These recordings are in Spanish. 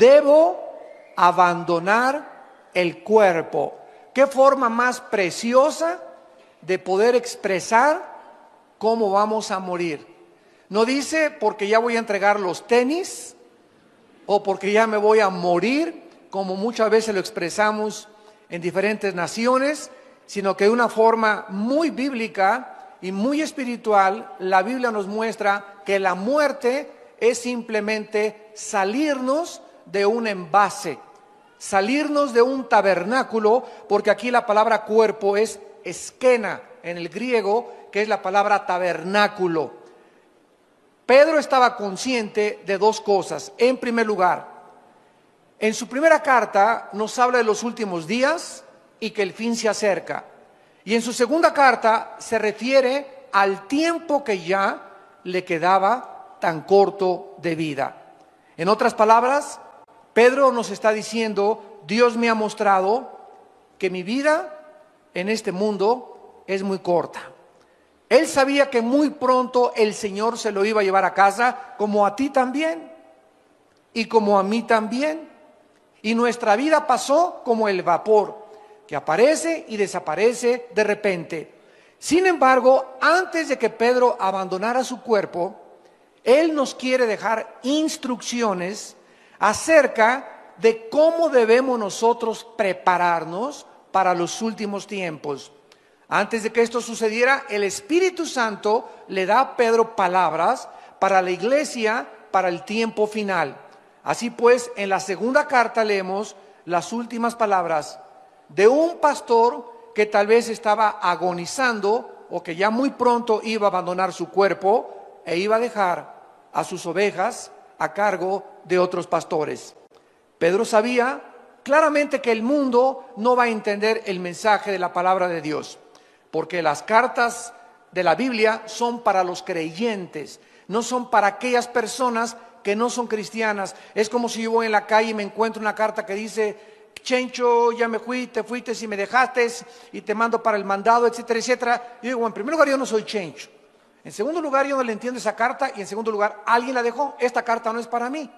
debo abandonar el cuerpo. ¿Qué forma más preciosa de poder expresar cómo vamos a morir? No dice porque ya voy a entregar los tenis o porque ya me voy a morir, como muchas veces lo expresamos en diferentes naciones, sino que de una forma muy bíblica y muy espiritual, la Biblia nos muestra que la muerte es simplemente salirnos de un envase, salirnos de un tabernáculo, porque aquí la palabra cuerpo es esquena en el griego, que es la palabra tabernáculo. Pedro estaba consciente de dos cosas. En primer lugar, en su primera carta nos habla de los últimos días y que el fin se acerca. Y en su segunda carta se refiere al tiempo que ya le quedaba tan corto de vida. En otras palabras, Pedro nos está diciendo: Dios me ha mostrado que mi vida en este mundo es muy corta. Él sabía que muy pronto el Señor se lo iba a llevar a casa, como a ti también y como a mí también. Y nuestra vida pasó como el vapor, que aparece y desaparece de repente. Sin embargo, antes de que Pedro abandonara su cuerpo, él nos quiere dejar instrucciones acerca de cómo debemos nosotros prepararnos para los últimos tiempos. Antes de que esto sucediera, el Espíritu Santo le da a Pedro palabras para la iglesia, para el tiempo final. Así pues, en la segunda carta leemos las últimas palabras de un pastor que tal vez estaba agonizando o que ya muy pronto iba a abandonar su cuerpo e iba a dejar a sus ovejas a cargo de otros pastores. Pedro sabía claramente que el mundo no va a entender el mensaje de la palabra de Dios, porque las cartas de la Biblia son para los creyentes, no son para aquellas personas que no son cristianas. Es como si yo voy en la calle y me encuentro una carta que dice: Chencho, ya me fui, te fuiste y me dejaste y te mando para el mandado, etcétera, etcétera. Yo digo, en primer lugar, yo no soy Chencho. En segundo lugar, yo no le entiendo esa carta. Y en segundo lugar, alguien la dejó. Esta carta no es para mí.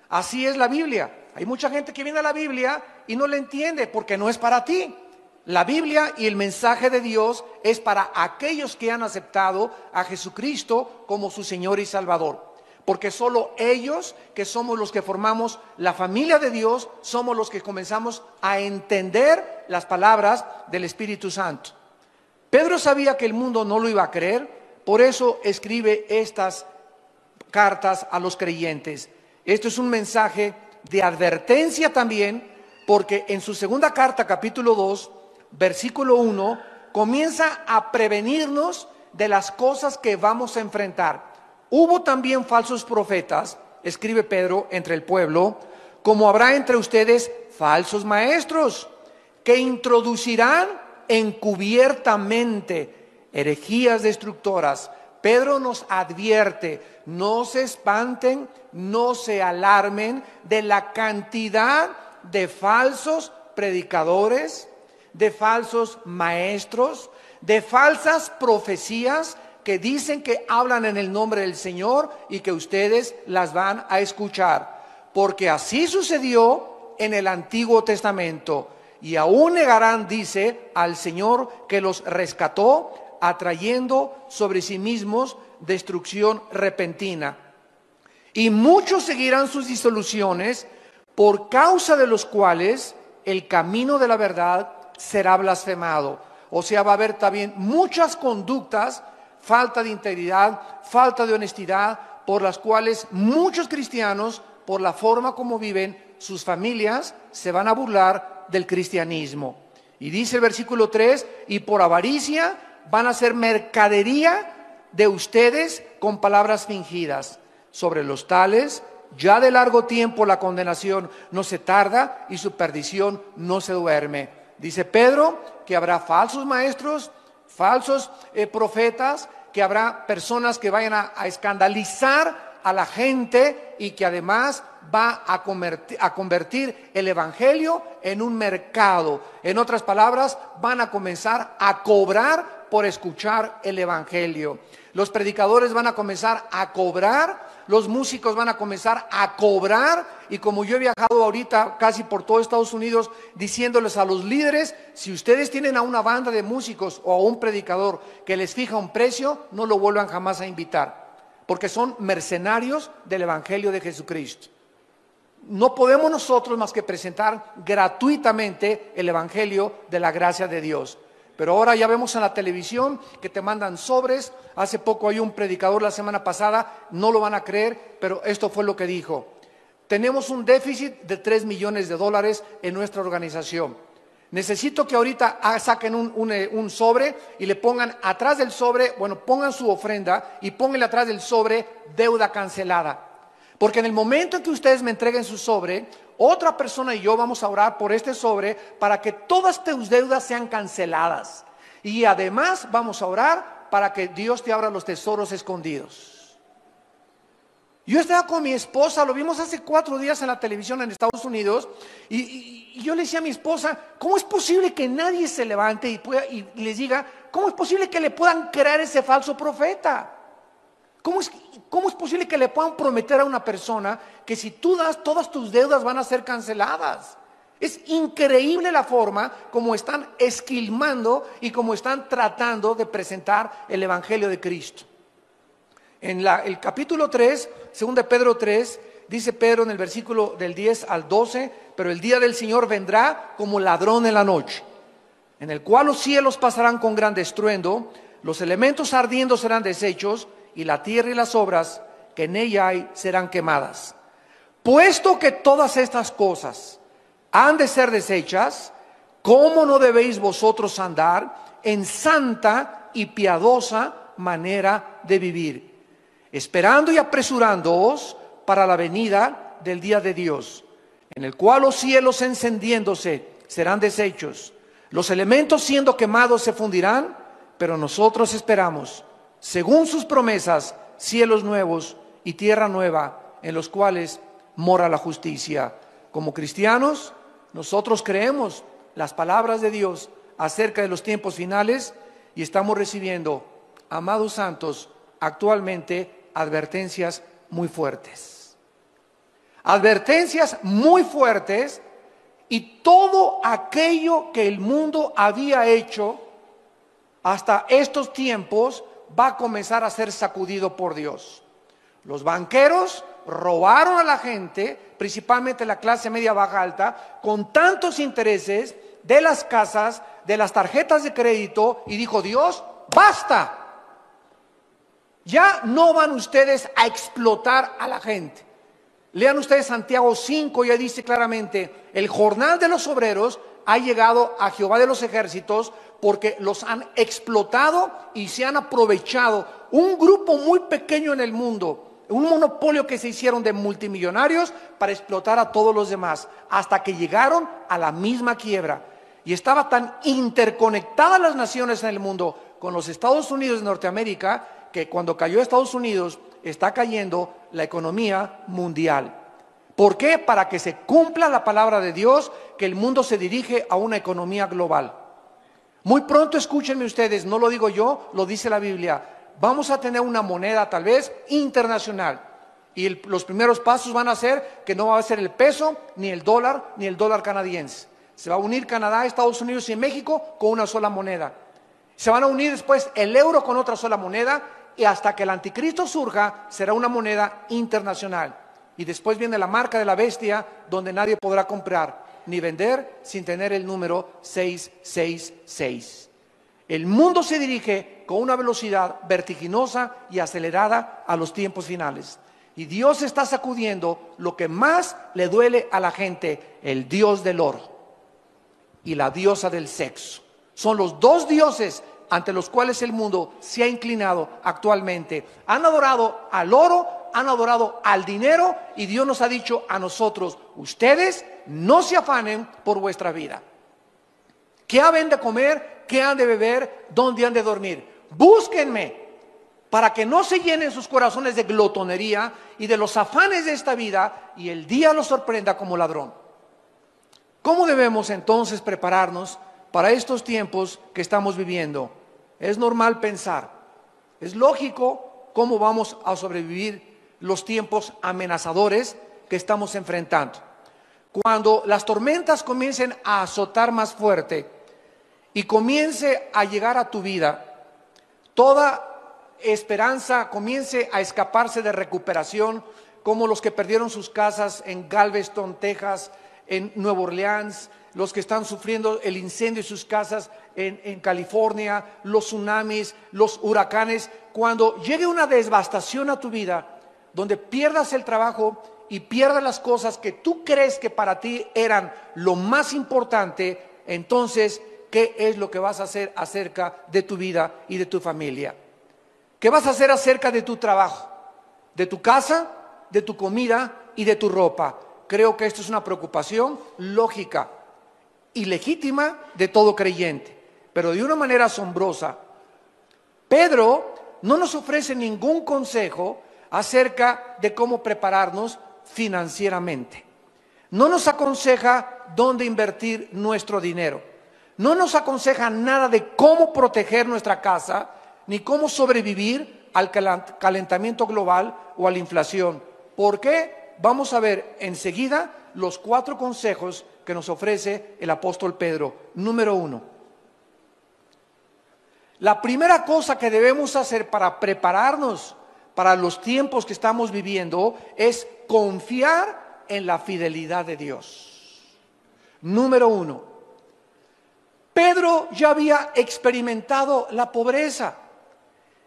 Así es la Biblia. Hay mucha gente que viene a la Biblia y no la entiende porque no es para ti. La Biblia y el mensaje de Dios es para aquellos que han aceptado a Jesucristo como su Señor y Salvador. Porque solo ellos, que somos los que formamos la familia de Dios, somos los que comenzamos a entender las palabras del Espíritu Santo. Pedro sabía que el mundo no lo iba a creer, por eso escribe estas cartas a los creyentes. Esto es un mensaje de advertencia también, porque en su segunda carta, capítulo 2, versículo 1, comienza a prevenirnos de las cosas que vamos a enfrentar. Hubo también falsos profetas, escribe Pedro, entre el pueblo, como habrá entre ustedes falsos maestros, que introducirán encubiertamente herejías destructoras. Pedro nos advierte: no se espanten, no se alarmen de la cantidad de falsos predicadores, de falsos maestros, de falsas profecías que dicen que hablan en el nombre del Señor y que ustedes las van a escuchar. Porque así sucedió en el Antiguo Testamento. Y aún negarán, dice, al Señor que los rescató, atrayendo sobre sí mismos destrucción repentina. Y muchos seguirán sus disoluciones, por causa de los cuales el camino de la verdad será blasfemado. O sea, va a haber también muchas conductas, falta de integridad, falta de honestidad, por las cuales muchos cristianos, por la forma como viven sus familias, se van a burlar del cristianismo. Y dice el versículo 3, y por avaricia van a hacer mercadería de ustedes con palabras fingidas. Sobre los tales, ya de largo tiempo la condenación no se tarda y su perdición no se duerme. Dice Pedro que habrá falsos maestros, falsos profetas, que habrá personas que vayan a escandalizar a la gente y que además va a convertir el evangelio en un mercado. En otras palabras, van a comenzar a cobrar por escuchar el evangelio. Los predicadores van a comenzar a cobrar los músicos van a comenzar a cobrar, y como yo he viajado ahorita casi por todo Estados Unidos diciéndoles a los líderes, si ustedes tienen a una banda de músicos o a un predicador que les fija un precio, no lo vuelvan jamás a invitar, porque son mercenarios del Evangelio de Jesucristo. No podemos nosotros más que presentar gratuitamente el Evangelio de la gracia de Dios. Pero ahora ya vemos en la televisión que te mandan sobres. Hace poco hay un predicador la semana pasada, no lo van a creer, pero esto fue lo que dijo: tenemos un déficit de $3 millones en nuestra organización. Necesito que ahorita saquen un sobre y le pongan atrás del sobre, pongan su ofrenda y pónganle atrás del sobre deuda cancelada. Porque en el momento en que ustedes me entreguen su sobre, otra persona y yo vamos a orar por este sobre para que todas tus deudas sean canceladas. Y además vamos a orar para que Dios te abra los tesoros escondidos. Yo estaba con mi esposa, lo vimos hace 4 días en la televisión en Estados Unidos, y yo le decía a mi esposa: ¿cómo es posible que nadie se levante y les diga, cómo es posible que le puedan creer ese falso profeta? ¿Cómo es posible que le puedan prometer a una persona que si tú das, todas tus deudas van a ser canceladas? Es increíble la forma como están esquilmando y como están tratando de presentar el Evangelio de Cristo. En el capítulo 3, 2 de Pedro 3, dice Pedro en el versículo del 10 al 12: pero el día del Señor vendrá como ladrón en la noche, en el cual los cielos pasarán con gran estruendo, los elementos ardiendo serán deshechos, y la tierra y las obras que en ella hay serán quemadas. Puesto que todas estas cosas han de ser deshechas, ¿cómo no debéis vosotros andar en santa y piadosa manera de vivir, esperando y apresurándoos para la venida del día de Dios, en el cual los cielos encendiéndose serán deshechos, los elementos siendo quemados se fundirán, pero nosotros esperamos, según sus promesas, cielos nuevos y tierra nueva, en los cuales mora la justicia. Como cristianos, nosotros creemos las palabras de Dios acerca de los tiempos finales y estamos recibiendo, amados santos, actualmente advertencias muy fuertes. Advertencias muy fuertes, y todo aquello que el mundo había hecho hasta estos tiempos va a comenzar a ser sacudido por Dios. Los banqueros robaron a la gente, principalmente la clase media baja alta, con tantos intereses de las casas, de las tarjetas de crédito, y dijo Dios: basta, ya no van ustedes a explotar a la gente. Lean ustedes Santiago 5, ya dice claramente: el jornal de los obreros ha llegado a Jehová de los ejércitos, porque los han explotado y se han aprovechado. Un grupo muy pequeño en el mundo, un monopolio que se hicieron de multimillonarios para explotar a todos los demás, hasta que llegaron a la misma quiebra. Y estaba tan interconectadas las naciones en el mundo con los Estados Unidos de Norteamérica, que cuando cayó Estados Unidos, está cayendo la economía mundial. ¿Por qué? Para que se cumpla la palabra de Dios, que el mundo se dirige a una economía global. Muy pronto, escúchenme ustedes, no lo digo yo, lo dice la Biblia, vamos a tener una moneda tal vez internacional, y los primeros pasos van a ser que no va a ser el peso, ni el dólar canadiense. Se va a unir Canadá, Estados Unidos y México con una sola moneda. Se van a unir después el euro con otra sola moneda, y hasta que el anticristo surja será una moneda internacional. Y después viene la marca de la bestia, donde nadie podrá comprar ni vender sin tener el número 666. El mundo se dirige con una velocidad vertiginosa y acelerada a los tiempos finales. Y Dios está sacudiendo lo que más le duele a la gente: el dios del oro y la diosa del sexo. Son los dos dioses ante los cuales el mundo se ha inclinado actualmente. Han adorado al oro, han adorado al dinero, y Dios nos ha dicho a nosotros: ustedes no se afanen por vuestra vida. ¿Qué han de comer? ¿Qué han de beber? ¿Dónde han de dormir? Búsquenme, para que no se llenen sus corazones de glotonería y de los afanes de esta vida, y el día los sorprenda como ladrón. ¿Cómo debemos entonces prepararnos para estos tiempos que estamos viviendo? Es normal pensar, es lógico cómo vamos a sobrevivir los tiempos amenazadores que estamos enfrentando. Cuando las tormentas comiencen a azotar más fuerte y comience a llegar a tu vida, toda esperanza comience a escaparse de recuperación, como los que perdieron sus casas en Galveston, Texas, en Nueva Orleans, los que están sufriendo el incendio de sus casas en California, los tsunamis, los huracanes. Cuando llegue una devastación a tu vida, donde pierdas el trabajo y pierdas las cosas que tú crees que para ti eran lo más importante, entonces, ¿qué es lo que vas a hacer acerca de tu vida y de tu familia? ¿Qué vas a hacer acerca de tu trabajo, de tu casa, de tu comida y de tu ropa? Creo que esto es una preocupación lógica y legítima de todo creyente, pero de una manera asombrosa. Pedro no nos ofrece ningún consejo acerca de cómo prepararnos financieramente. No nos aconseja dónde invertir nuestro dinero. No nos aconseja nada de cómo proteger nuestra casa, ni cómo sobrevivir al calentamiento global o a la inflación. ¿Por qué? Vamos a ver enseguida los 4 consejos que nos ofrece el apóstol Pedro. Número 1. La primera cosa que debemos hacer para prepararnos para los tiempos que estamos viviendo es confiar en la fidelidad de Dios. Número 1. Pedro ya había experimentado la pobreza,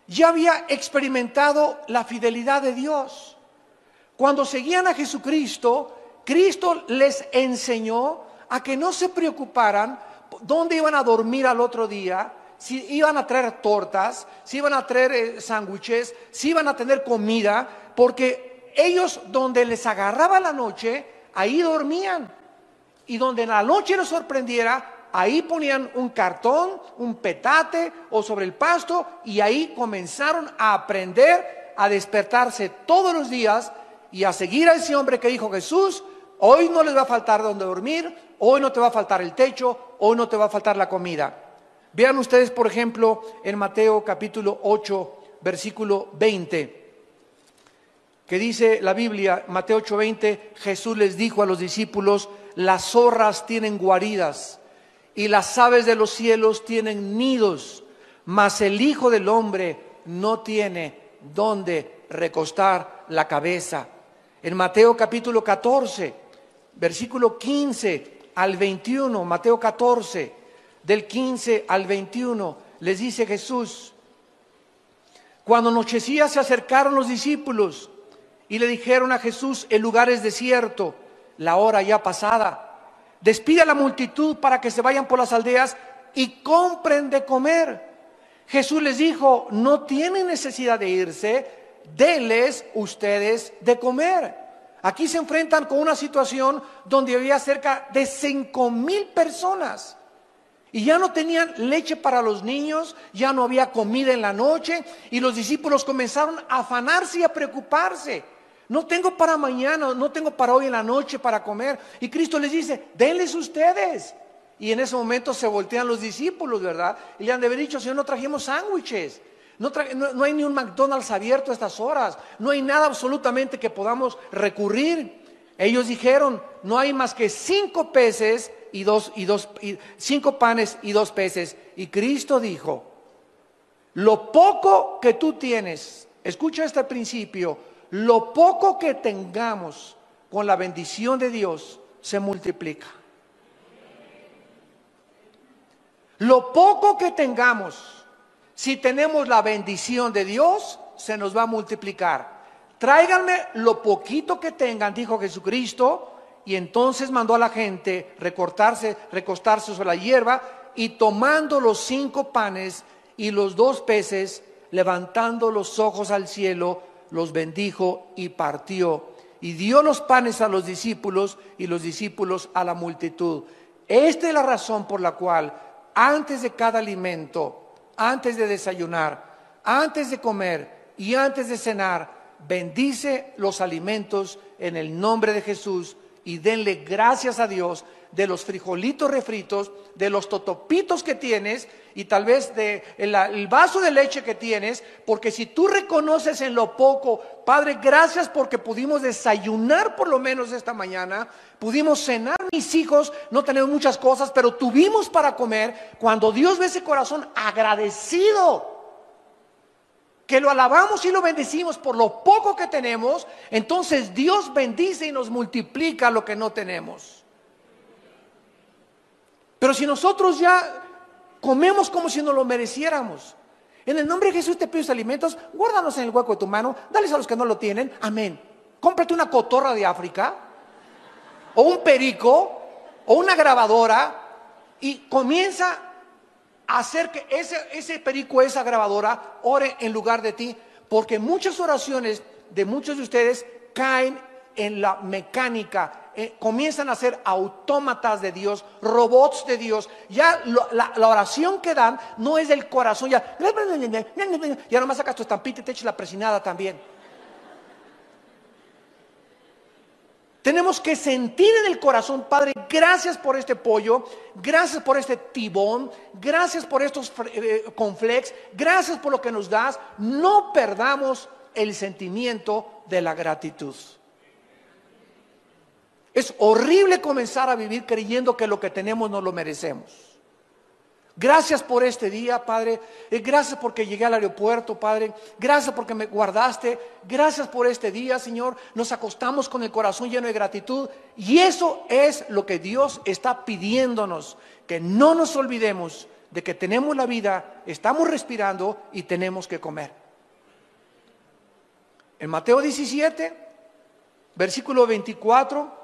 ya había experimentado la fidelidad de Dios. Cuando seguían a Jesucristo, Cristo les enseñó a que no se preocuparan dónde iban a dormir al otro día, si iban a traer tortas, si iban a traer sándwiches, si iban a tener comida, porque ellos donde les agarraba la noche, ahí dormían. Y donde en la noche los sorprendiera, ahí ponían un cartón, un petate o sobre el pasto, y ahí comenzaron a aprender a despertarse todos los días y a seguir a ese hombre que dijo Jesús: hoy no les va a faltar donde dormir, hoy no te va a faltar el techo, hoy no te va a faltar la comida. Vean ustedes, por ejemplo, en Mateo capítulo 8, versículo 20, que dice la Biblia, Mateo 8:20, Jesús les dijo a los discípulos: las zorras tienen guaridas y las aves de los cielos tienen nidos, mas el Hijo del Hombre no tiene donde recostar la cabeza. En Mateo capítulo 14, versículo 15 al 21, Mateo 14, del 15 al 21, les dice Jesús: cuando anochecía se acercaron los discípulos y le dijeron a Jesús: el lugar es desierto, la hora ya pasada, despide a la multitud para que se vayan por las aldeas y compren de comer. Jesús les dijo: no tienen necesidad de irse, denles ustedes de comer. Aquí se enfrentan con una situación donde había cerca de 5,000 personas y ya no tenían leche para los niños, ya no había comida en la noche, y los discípulos comenzaron a afanarse y a preocuparse. No tengo para mañana, no tengo para hoy en la noche para comer. Y Cristo les dice: denles ustedes. Y en ese momento se voltean los discípulos, ¿verdad? Y le han de haber dicho: Señor, no trajimos sándwiches. No hay ni un McDonald's abierto a estas horas. No hay nada absolutamente que podamos recurrir. Ellos dijeron: no hay más que 5 peces y 5 panes y 2 peces. Y Cristo dijo: lo poco que tú tienes, escucha este principio, lo poco que tengamos con la bendición de Dios se multiplica. Lo poco que tengamos, si tenemos la bendición de Dios, se nos va a multiplicar. Tráiganme lo poquito que tengan, dijo Jesucristo, y entonces mandó a la gente recostarse sobre la hierba, y tomando los 5 panes y los 2 peces, levantando los ojos al cielo, los bendijo y partió. Y dio los panes a los discípulos y los discípulos a la multitud. Esta es la razón por la cual antes de cada alimento, antes de desayunar, antes de comer y antes de cenar, bendice los alimentos en el nombre de Jesús y denle gracias a Dios de los frijolitos refritos, de los totopitos que tienes y tal vez el vaso de leche que tienes, porque si tú reconoces en lo poco, Padre, gracias porque pudimos desayunar por lo menos esta mañana, pudimos cenar, mis hijos, no tenemos muchas cosas, pero tuvimos para comer. Cuando Dios ve ese corazón agradecido, que lo alabamos y lo bendecimos por lo poco que tenemos, entonces Dios bendice y nos multiplica lo que no tenemos. Pero si nosotros ya comemos como si nos lo mereciéramos, en el nombre de Jesús te pido alimentos, guárdanos en el hueco de tu mano, dales a los que no lo tienen, amén. Cómprate una cotorra de África, o un perico, o una grabadora, y comienza a hacer que ese perico, esa grabadora, ore en lugar de ti, porque muchas oraciones de muchos de ustedes caen en la mecánica, comienzan a ser autómatas de Dios, robots de Dios. Ya la oración que dan no es del corazón, ya nomás sacas tu estampita y te echas la presinada también. Tenemos que sentir en el corazón, Padre, gracias por este pollo, gracias por este tibón, gracias por estos cornflakes, gracias por lo que nos das. No perdamos el sentimiento de la gratitud. Es horrible comenzar a vivir creyendo que lo que tenemos no lo merecemos. Gracias por este día, Padre. Gracias porque llegué al aeropuerto, Padre. Gracias porque me guardaste. Gracias por este día, Señor. Nos acostamos con el corazón lleno de gratitud. Y eso es lo que Dios está pidiéndonos. Que no nos olvidemos de que tenemos la vida, estamos respirando y tenemos que comer. En Mateo 17, versículo 24,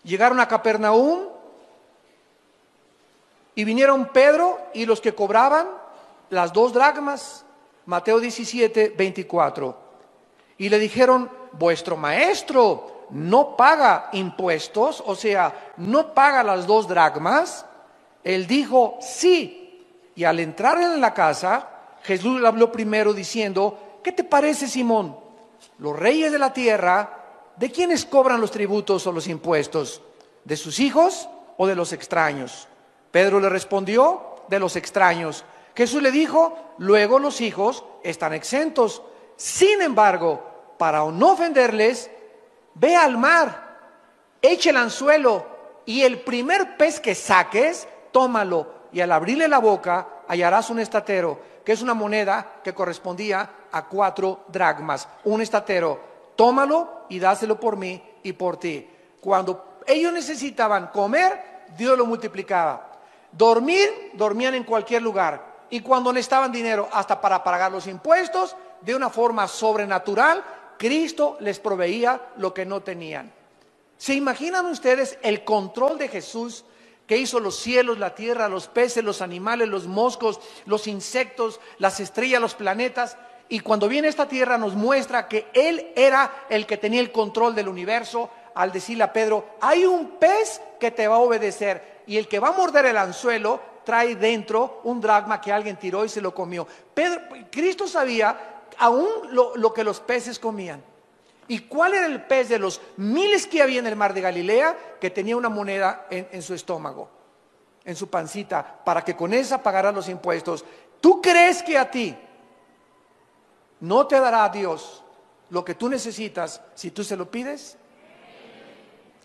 llegaron a Capernaum. Y vinieron Pedro y los que cobraban las 2 dracmas, Mateo 17, 24. Y le dijeron, vuestro maestro no paga impuestos, o sea, no paga las 2 dracmas. Él dijo, sí. Y al entrar en la casa, Jesús le habló primero diciendo, ¿qué te parece, Simón? Los reyes de la tierra, ¿de quiénes cobran los tributos o los impuestos? ¿De sus hijos o de los extraños? Pedro le respondió, de los extraños. Jesús le dijo, luego los hijos están exentos. Sin embargo, para no ofenderles, ve al mar, echa el anzuelo y el primer pez que saques, tómalo. Y al abrirle la boca, hallarás un estatero, que es una moneda que correspondía a 4 dracmas. Un estatero, tómalo y dáselo por mí y por ti. Cuando ellos necesitaban comer, Dios lo multiplicaba. Dormir, dormían en cualquier lugar. Y cuando necesitaban dinero hasta para pagar los impuestos, de una forma sobrenatural, Cristo les proveía lo que no tenían. ¿Se imaginan ustedes el control de Jesús, que hizo los cielos, la tierra, los peces, los animales, los moscos, los insectos, las estrellas, los planetas? Y cuando viene a esta tierra nos muestra que Él era el que tenía el control del universo, al decirle a Pedro, hay un pez que te va a obedecer. Y el que va a morder el anzuelo trae dentro un dracma que alguien tiró y se lo comió. Cristo sabía aún lo que los peces comían. ¿Y cuál era el pez de los miles que había en el mar de Galilea? Que tenía una moneda en su estómago, en su pancita, para que con esa pagara los impuestos. ¿Tú crees que a ti no te dará Dios lo que tú necesitas si tú se lo pides?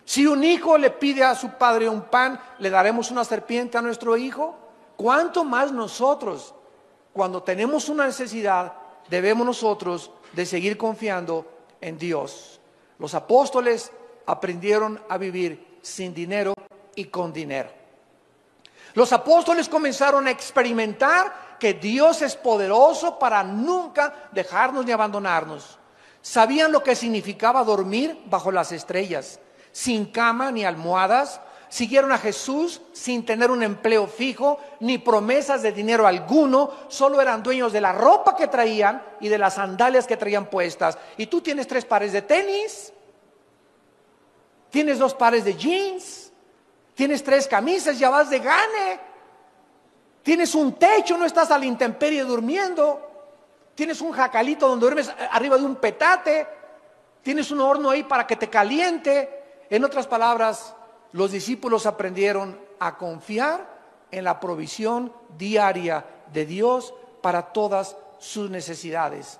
Si un hijo le pide a su padre un pan, ¿le daremos una serpiente a nuestro hijo? ¿Cuánto más nosotros, cuando tenemos una necesidad, debemos nosotros de seguir confiando en Dios? Los apóstoles aprendieron a vivir sin dinero y con dinero. Los apóstoles comenzaron a experimentar que Dios es poderoso para nunca dejarnos ni abandonarnos. Sabían lo que significaba dormir bajo las estrellas, sin cama ni almohadas. Siguieron a Jesús sin tener un empleo fijo ni promesas de dinero alguno. Solo eran dueños de la ropa que traían y de las sandalias que traían puestas. Y tú tienes 3 pares de tenis, tienes 2 pares de jeans, tienes 3 camisas, ya vas de gane. Tienes un techo, no estás a la intemperie durmiendo. Tienes un jacalito donde duermes arriba de un petate. Tienes un horno ahí para que te caliente. En otras palabras, los discípulos aprendieron a confiar en la provisión diaria de Dios para todas sus necesidades.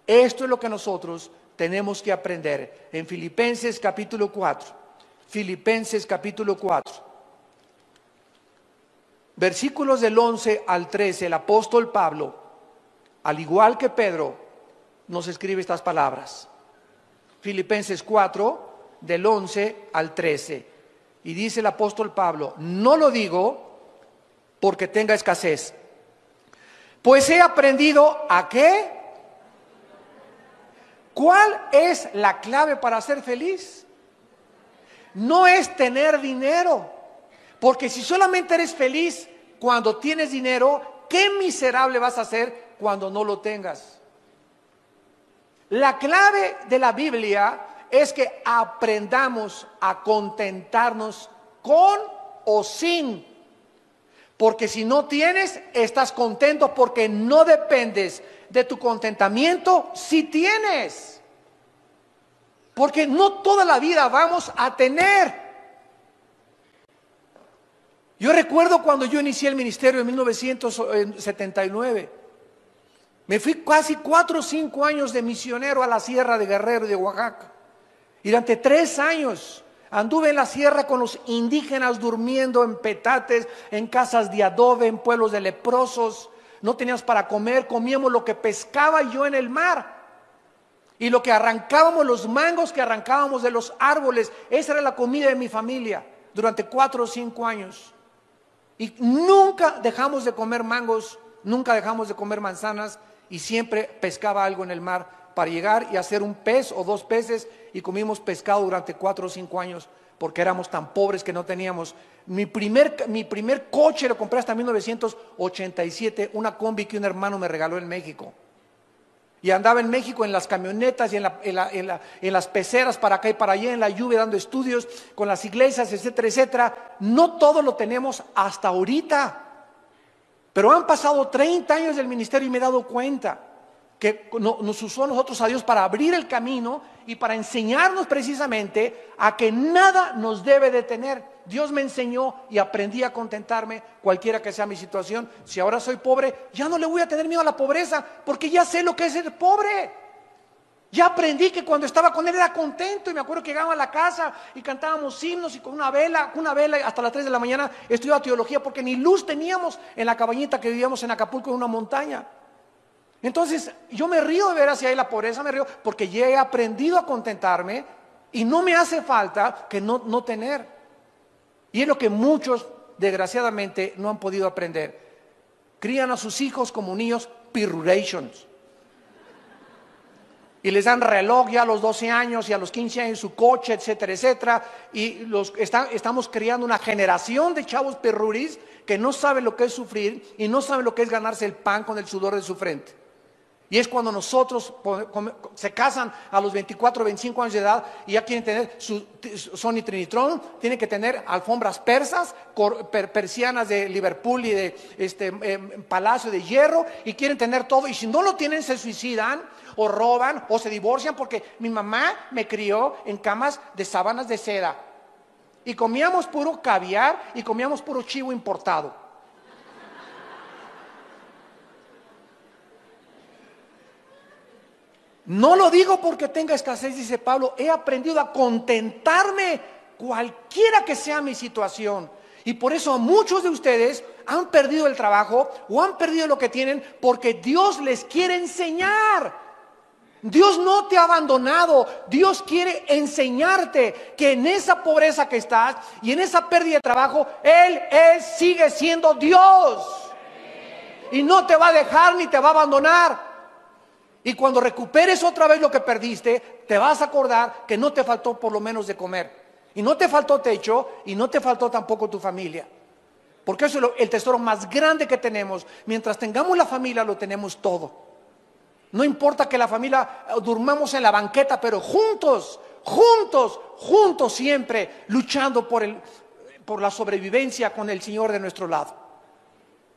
Esto es lo que nosotros tenemos que aprender en Filipenses capítulo 4. Filipenses capítulo 4. Versículos del 11 al 13, el apóstol Pablo, al igual que Pedro, nos escribe estas palabras. Filipenses 4, del 11 al 13. Y dice el apóstol Pablo: no lo digo porque tenga escasez, pues he aprendido ¿a qué? ¿Cuál es la clave para ser feliz? No es tener dinero, porque si solamente eres feliz cuando tienes dinero, qué miserable vas a ser cuando no lo tengas. La clave de la Biblia es que aprendamos a contentarnos con o sin. Porque si no tienes, estás contento porque no dependes de tu contentamiento si tienes. Porque no toda la vida vamos a tener. Yo recuerdo cuando yo inicié el ministerio en 1979. Me fui casi 4 o 5 años de misionero a la sierra de Guerrero y de Oaxaca. Y durante 3 años anduve en la sierra con los indígenas durmiendo en petates, en casas de adobe, en pueblos de leprosos. No teníamos para comer, comíamos lo que pescaba yo en el mar. Y lo que arrancábamos, los mangos que arrancábamos de los árboles, esa era la comida de mi familia durante 4 o 5 años. Y nunca dejamos de comer mangos, nunca dejamos de comer manzanas, y siempre pescaba algo en el mar para llegar y hacer un pez o 2 peces, y comimos pescado durante 4 o 5 años porque éramos tan pobres que no teníamos. Mi primer coche lo compré hasta 1987, una combi que un hermano me regaló en México. Y andaba en México en las camionetas y en las peceras para acá y para allá, en la lluvia dando estudios con las iglesias, etcétera, etcétera. No todo lo tenemos hasta ahorita. Pero han pasado 30 años del ministerio y me he dado cuenta que nos usó a nosotros a Dios para abrir el camino y para enseñarnos precisamente a que nada nos debe detener. Dios me enseñó y aprendí a contentarme cualquiera que sea mi situación. Si ahora soy pobre, ya no le voy a tener miedo a la pobreza, porque ya sé lo que es ser pobre. Ya aprendí que cuando estaba con Él era contento, y me acuerdo que llegaba a la casa y cantábamos himnos y con una vela hasta las 3 de la mañana estudiaba teología, porque ni luz teníamos en la cabañita que vivíamos en Acapulco, en una montaña. Entonces yo me río de ver hacia ahí la pobreza, me río porque ya he aprendido a contentarme y no me hace falta que no tener. Y es lo que muchos desgraciadamente no han podido aprender. Crían a sus hijos como niños pirurations. Y les dan reloj ya a los 12 años y a los 15 años su coche, etcétera, etcétera. Y estamos creando una generación de chavos perruris que no saben lo que es sufrir y no saben lo que es ganarse el pan con el sudor de su frente. Y es cuando nosotros se casan a los 24, 25 años de edad y ya quieren tener su Sony Trinitron, tienen que tener alfombras persas, persianas de Liverpool y de Palacio de Hierro, y quieren tener todo, y si no lo tienen se suicidan o roban o se divorcian, porque mi mamá me crió en camas de sábanas de seda y comíamos puro caviar y comíamos puro chivo importado. No lo digo porque tenga escasez, dice Pablo, he aprendido a contentarme cualquiera que sea mi situación. Y por eso muchos de ustedes han perdido el trabajo o han perdido lo que tienen, porque Dios les quiere enseñar. Dios no te ha abandonado. Dios quiere enseñarte que en esa pobreza que estás y en esa pérdida de trabajo, Él sigue siendo Dios. Y no te va a dejar ni te va a abandonar. Y cuando recuperes otra vez lo que perdiste, te vas a acordar que no te faltó por lo menos de comer. Y no te faltó techo, y no te faltó tampoco tu familia. Porque eso es el tesoro más grande que tenemos. Mientras tengamos la familia, lo tenemos todo. No importa que la familia durmamos en la banqueta, pero juntos siempre, luchando por la sobrevivencia con el Señor de nuestro lado.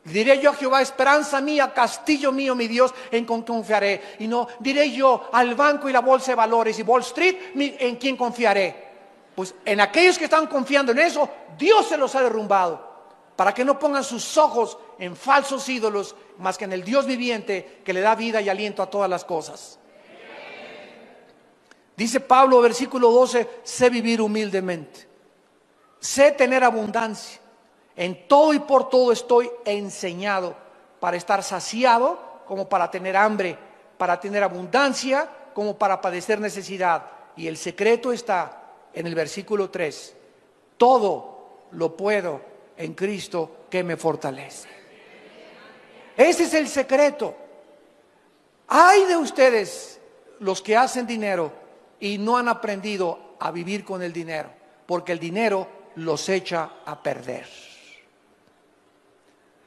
Diré yo a Jehová, esperanza mía, castillo mío, mi Dios, en quien confiaré. Y no diré yo al banco y la bolsa de valores y Wall Street, en quien confiaré. pues en aquellos que están confiando en eso, Dios se los ha derrumbado, para que no pongan sus ojos en falsos ídolos, más que en el Dios viviente que le da vida y aliento a todas las cosas. Dice Pablo, versículo 12, sé vivir humildemente, sé tener abundancia, en todo y por todo estoy enseñado, para estar saciado como para tener hambre, para tener abundancia como para padecer necesidad. Y el secreto está en el versículo 3, todo lo puedo en Cristo que me fortalece. Ese es el secreto. Ay de ustedes los que hacen dinero y no han aprendido a vivir con el dinero, porque el dinero los echa a perder.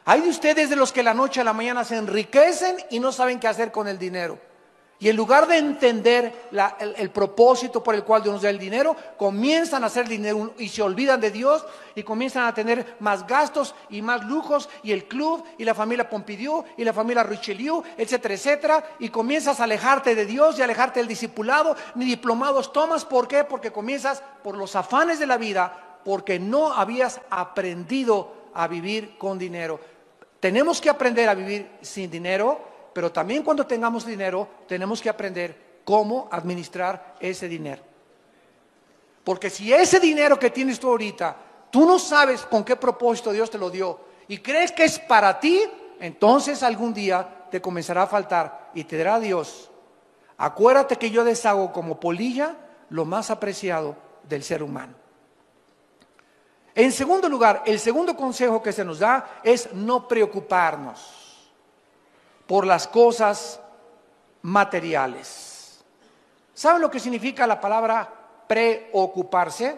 Hay de ustedes de los que la noche a la mañana se enriquecen y no saben qué hacer con el dinero. Y en lugar de entender el propósito por el cual Dios nos da el dinero, comienzan a hacer dinero y se olvidan de Dios y comienzan a tener más gastos y más lujos y el club y la familia Pompidou y la familia Richelieu, etcétera, etcétera. Y comienzas a alejarte de Dios y alejarte del discipulado, ni diplomados tomas. ¿Por qué? Porque comienzas por los afanes de la vida, porque no habías aprendido a vivir con dinero. Tenemos que aprender a vivir sin dinero, pero también cuando tengamos dinero, tenemos que aprender cómo administrar ese dinero. Porque si ese dinero que tienes tú ahorita, tú no sabes con qué propósito Dios te lo dio y crees que es para ti, entonces algún día te comenzará a faltar y te dirá Dios, acuérdate que yo deshago como polilla lo más apreciado del ser humano. En segundo lugar, el segundo consejo que se nos da es no preocuparnos por las cosas materiales. ¿Saben lo que significa la palabra preocuparse?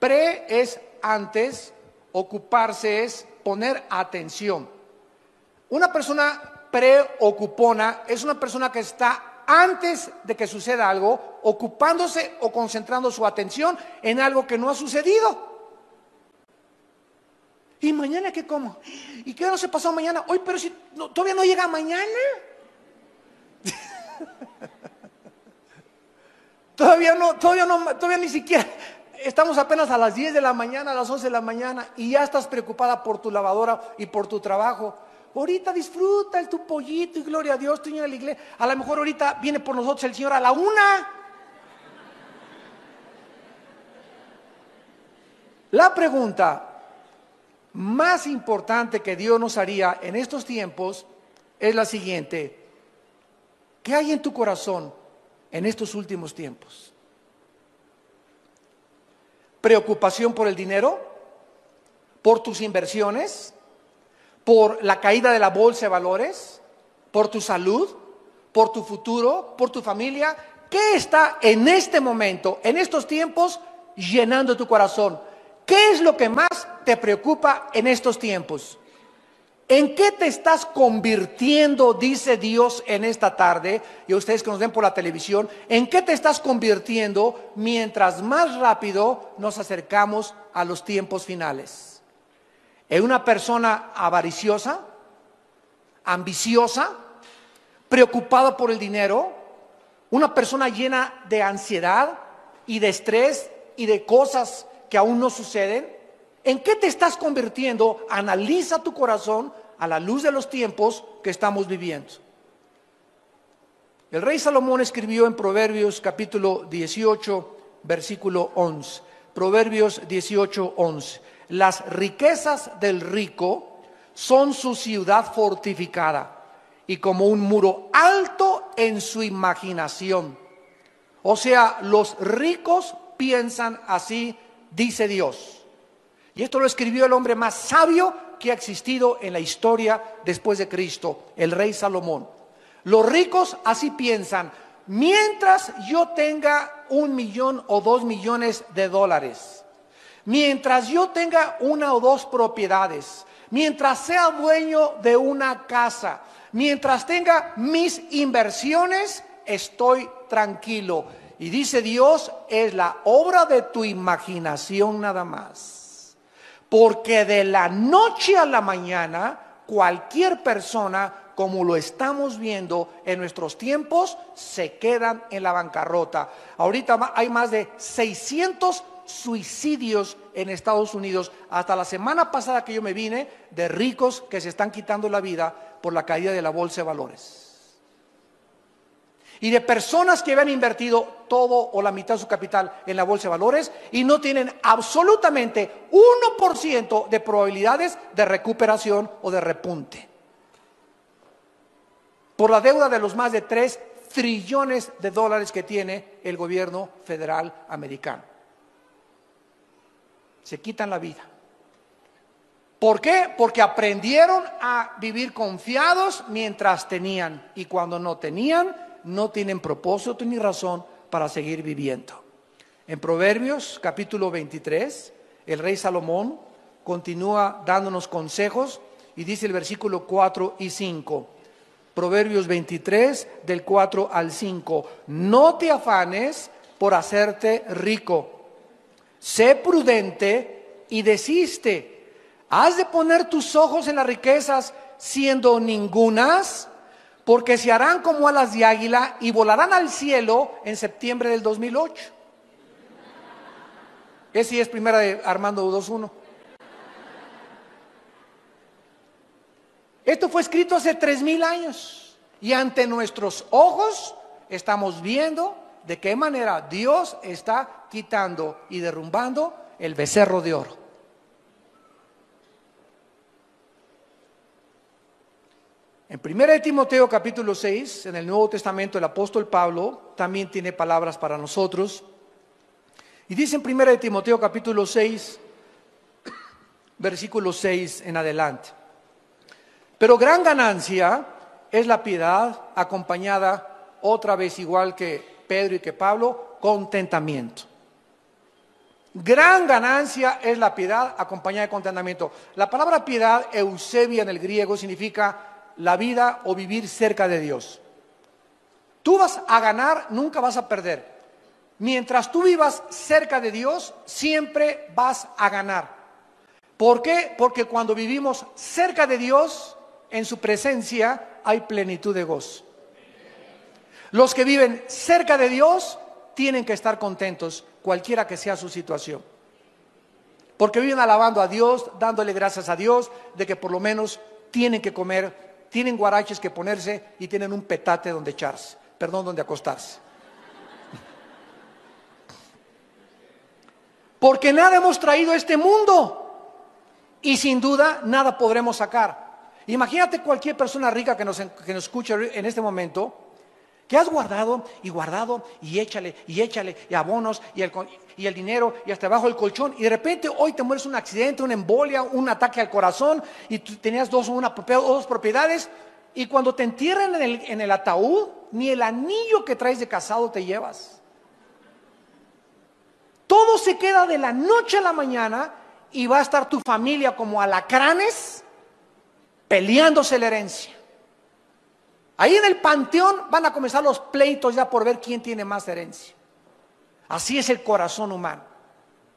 Pre es antes, ocuparse es poner atención. Una persona preocupona es una persona que está antes de que suceda algo, ocupándose o concentrando su atención en algo que no ha sucedido. ¿Y mañana qué como? ¿Y qué no se pasó mañana? Hoy, pero si no, todavía no llega mañana. Todavía ni siquiera. Estamos apenas a las 10 de la mañana, a las 11 de la mañana y ya estás preocupada por tu lavadora y por tu trabajo. Ahorita disfruta tu pollito y gloria a Dios, tú en la iglesia. A lo mejor ahorita viene por nosotros el Señor a la 1. La pregunta más importante que Dios nos haría en estos tiempos es la siguiente: ¿qué hay en tu corazón en estos últimos tiempos? ¿Preocupación por el dinero? ¿Por tus inversiones? ¿Por la caída de la bolsa de valores? ¿Por tu salud? ¿Por tu futuro? ¿Por tu familia? ¿Qué está en este momento, en estos tiempos, llenando tu corazón? ¿Qué es lo que más te preocupa en estos tiempos? ¿En qué te estás convirtiendo, dice Dios en esta tarde? Y ustedes que nos ven por la televisión, ¿en qué te estás convirtiendo mientras más rápido nos acercamos a los tiempos finales? ¿En una persona avariciosa, ambiciosa, preocupada por el dinero? ¿Una persona llena de ansiedad y de estrés y de cosas que aún no suceden? ¿En qué te estás convirtiendo? Analiza tu corazón a la luz de los tiempos que estamos viviendo. El rey Salomón escribió en Proverbios capítulo 18, versículo 11. Proverbios 18, 11. Las riquezas del rico son su ciudad fortificada y como un muro alto en su imaginación. O sea, los ricos piensan así, dice Dios. Y esto lo escribió el hombre más sabio que ha existido en la historia después de Cristo, el rey Salomón. Los ricos así piensan: mientras yo tenga 1 millón o 2 millones de dólares, mientras yo tenga 1 o 2 propiedades, mientras sea dueño de una casa, mientras tenga mis inversiones, estoy tranquilo. Y dice Dios, es la obra de tu imaginación nada más. Porque de la noche a la mañana, cualquier persona como lo estamos viendo en nuestros tiempos, se quedan en la bancarrota. Ahorita hay más de 600 suicidios en Estados Unidos, hasta la semana pasada que yo me vine, de ricos que se están quitando la vida por la caída de la bolsa de valores. Y de personas que habían invertido todo o la mitad de su capital en la bolsa de valores y no tienen absolutamente 1% de probabilidades de recuperación o de repunte. Por la deuda de los más de 3 trillones de dólares que tiene el gobierno federal americano. Se quitan la vida. ¿Por qué? Porque aprendieron a vivir confiados mientras tenían, y cuando no tenían, no tienen propósito ni razón para seguir viviendo. En Proverbios capítulo 23, el rey Salomón continúa dándonos consejos y dice el versículo 4 y 5. Proverbios 23, del 4 al 5. No te afanes por hacerte rico. Sé prudente y desiste. ¿Has de poner tus ojos en las riquezas siendo ningunas? Porque se harán como alas de águila y volarán al cielo en septiembre del 2008. Ese es primera de Armando 2.1. Esto fue escrito hace 3000 años y ante nuestros ojos estamos viendo de qué manera Dios está quitando y derrumbando el becerro de oro. En 1 Timoteo capítulo 6, en el Nuevo Testamento, el apóstol Pablo también tiene palabras para nosotros. Y dice en 1 Timoteo capítulo 6, versículo 6 en adelante. Pero gran ganancia es la piedad acompañada, otra vez igual que Pedro y que Pablo, contentamiento. Gran ganancia es la piedad acompañada de contentamiento. La palabra piedad, eusebia en el griego, significa la vida o vivir cerca de Dios. Tú vas a ganar, nunca vas a perder. Mientras tú vivas cerca de Dios, siempre vas a ganar. ¿Por qué? Porque cuando vivimos cerca de Dios, en su presencia hay plenitud de gozo. Los que viven cerca de Dios tienen que estar contentos, cualquiera que sea su situación. Porque viven alabando a Dios, dándole gracias a Dios de que por lo menos tienen que comer, tienen guaraches que ponerse y tienen un petate donde echarse, donde acostarse. Porque nada hemos traído a este mundo y sin duda nada podremos sacar. Imagínate cualquier persona rica que nos escuche en este momento, que has guardado y échale y abonos y el dinero y hasta abajo el colchón, y de repente hoy te mueres un accidente, una embolia, un ataque al corazón y tú tenías dos propiedades, y cuando te entierran en el ataúd, ni el anillo que traes de casado te llevas. Todo se queda de la noche a la mañana y va a estar tu familia como alacranes peleándose la herencia. Ahí en el panteón van a comenzar los pleitos ya por ver quién tiene más herencia. Así es el corazón humano.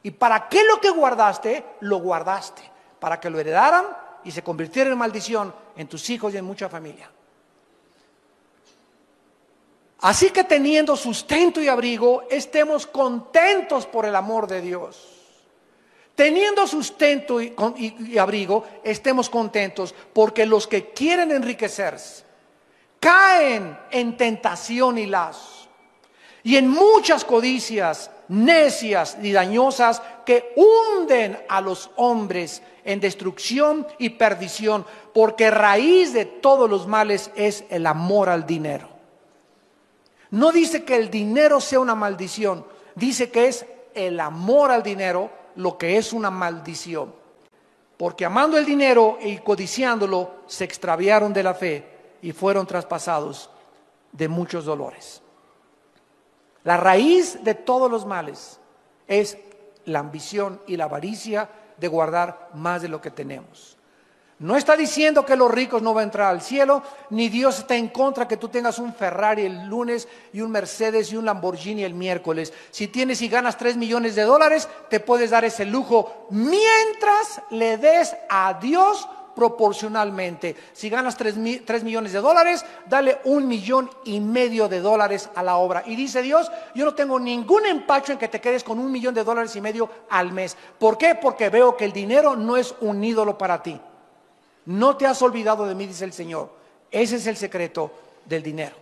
¿Y para qué lo que guardaste? Lo guardaste para que lo heredaran y se convirtiera en maldición en tus hijos y en mucha familia. Así que teniendo sustento y abrigo, estemos contentos por el amor de Dios. Teniendo sustento y abrigo, estemos contentos, porque los que quieren enriquecerse caen en tentación y lazo, y en muchas codicias necias y dañosas que hunden a los hombres en destrucción y perdición, porque raíz de todos los males es el amor al dinero. No dice que el dinero sea una maldición, dice que es el amor al dinero lo que es una maldición, porque amando el dinero y codiciándolo se extraviaron de la fe y fueron traspasados de muchos dolores. La raíz de todos los males es la ambición y la avaricia de guardar más de lo que tenemos. No está diciendo que los ricos no van a entrar al cielo, ni Dios está en contra que tú tengas un Ferrari el lunes y un Mercedes y un Lamborghini el miércoles. Si tienes y ganas 3 millones de dólares, te puedes dar ese lujo mientras le des a Dios proporcionalmente. Si ganas 3 millones de dólares, dale $1,500,000 a la obra. Y dice Dios, yo no tengo ningún empacho en que te quedes con $1,500,000 al mes. ¿Por qué? Porque veo que el dinero no es un ídolo para ti. No te has olvidado de mí, dice el Señor. Ese es el secreto del dinero.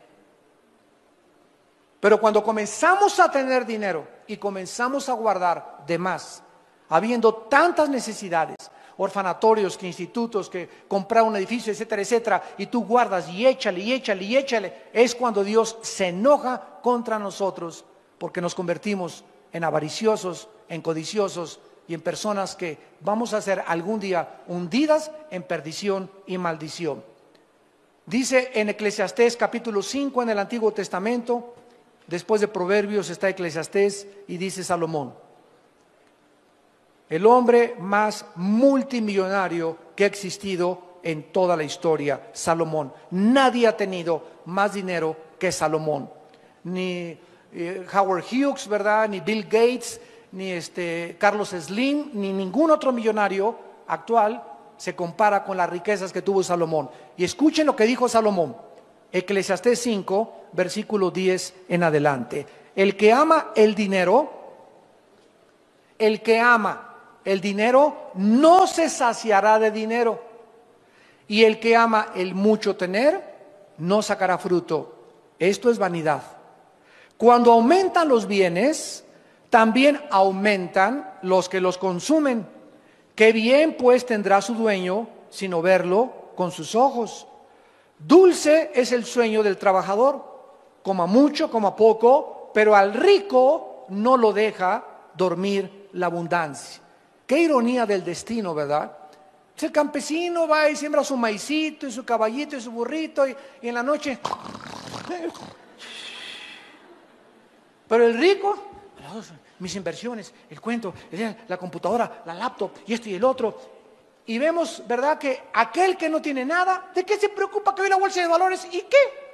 Pero cuando comenzamos a tener dinero y comenzamos a guardar de más, habiendo tantas necesidades, orfanatorios, que institutos, que comprar un edificio, etcétera, etcétera, y tú guardas y échale, y échale, y échale, es cuando Dios se enoja contra nosotros, porque nos convertimos en avariciosos, en codiciosos y en personas que vamos a ser algún día hundidas en perdición y maldición. Dice en Eclesiastés capítulo 5 en el Antiguo Testamento, después de Proverbios está Eclesiastés, y dice Salomón, el hombre más multimillonario que ha existido en toda la historia, Salomón. Nadie ha tenido más dinero que Salomón. Ni Howard Hughes, ¿verdad? Ni Bill Gates, ni Carlos Slim, ni ningún otro millonario actual se compara con las riquezas que tuvo Salomón. Y escuchen lo que dijo Salomón, Eclesiastés 5, versículo 10 en adelante. El que ama el dinero no se saciará de dinero, y el que ama el mucho tener no sacará fruto. Esto es vanidad. Cuando aumentan los bienes, también aumentan los que los consumen. Qué bien pues tendrá su dueño sino verlo con sus ojos. Dulce es el sueño del trabajador, coma mucho, coma poco, pero al rico no lo deja dormir la abundancia. Qué ironía del destino, ¿verdad? El campesino va y siembra su maicito y su caballito y su burrito y en la noche... Pero el rico, mis inversiones, el cuento, la computadora, la laptop y esto y el otro. Y vemos, ¿verdad?, que aquel que no tiene nada, ¿de qué se preocupa que hoy la bolsa de valores? ¿Y qué?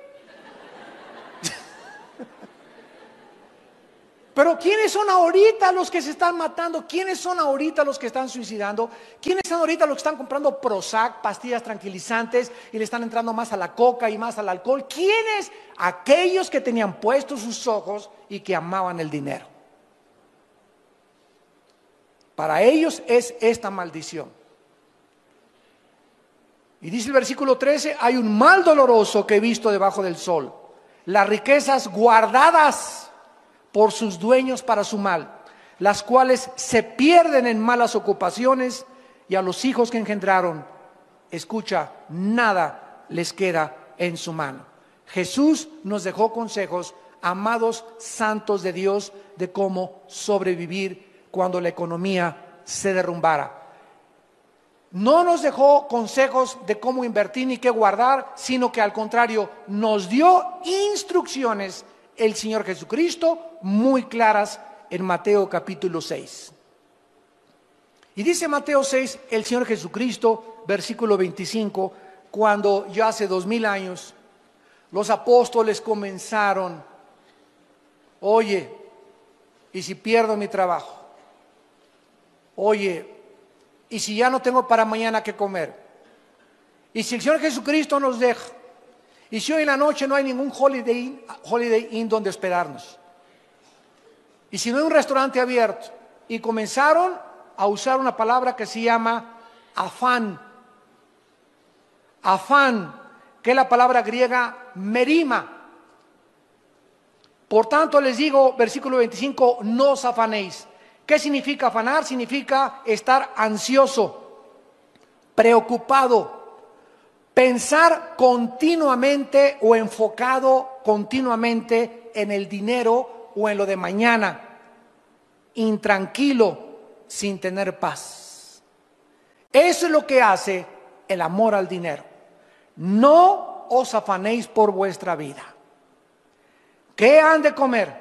Pero ¿quiénes son ahorita los que se están matando? ¿Quiénes son ahorita los que están suicidando? ¿Quiénes son ahorita los que están comprando Prozac, pastillas tranquilizantes, y le están entrando más a la coca y más al alcohol? ¿Quiénes? Aquellos que tenían puestos sus ojos y que amaban el dinero. Para ellos es esta maldición. Y dice el versículo 13, hay un mal doloroso que he visto debajo del sol, las riquezas guardadas por sus dueños para su mal, las cuales se pierden en malas ocupaciones, y a los hijos que engendraron, escucha, nada les queda en su mano. Jesús nos dejó consejos, amados santos de Dios, de cómo sobrevivir cuando la economía se derrumbara. No nos dejó consejos de cómo invertir ni qué guardar, sino que al contrario nos dio instrucciones el Señor Jesucristo muy claras en Mateo capítulo 6. Y dice Mateo 6, el Señor Jesucristo, versículo 25, cuando ya hace 2000 años los apóstoles comenzaron, oye, ¿y si pierdo mi trabajo? Oye, ¿y si ya no tengo para mañana qué comer? ¿Y si el Señor Jesucristo nos deja? ¿Y si hoy en la noche no hay ningún Holiday Inn donde hospedarnos? ¿Y si no hay un restaurante abierto? Y comenzaron a usar una palabra que se llama afán. Afán, que es la palabra griega merima. Por tanto les digo, versículo 25, no os afanéis. ¿Qué significa afanar? Significa estar ansioso, preocupado, pensar continuamente o enfocado continuamente en el dinero o en lo de mañana, intranquilo, sin tener paz. Eso es lo que hace el amor al dinero. No os afanéis por vuestra vida. ¿Qué han de comer?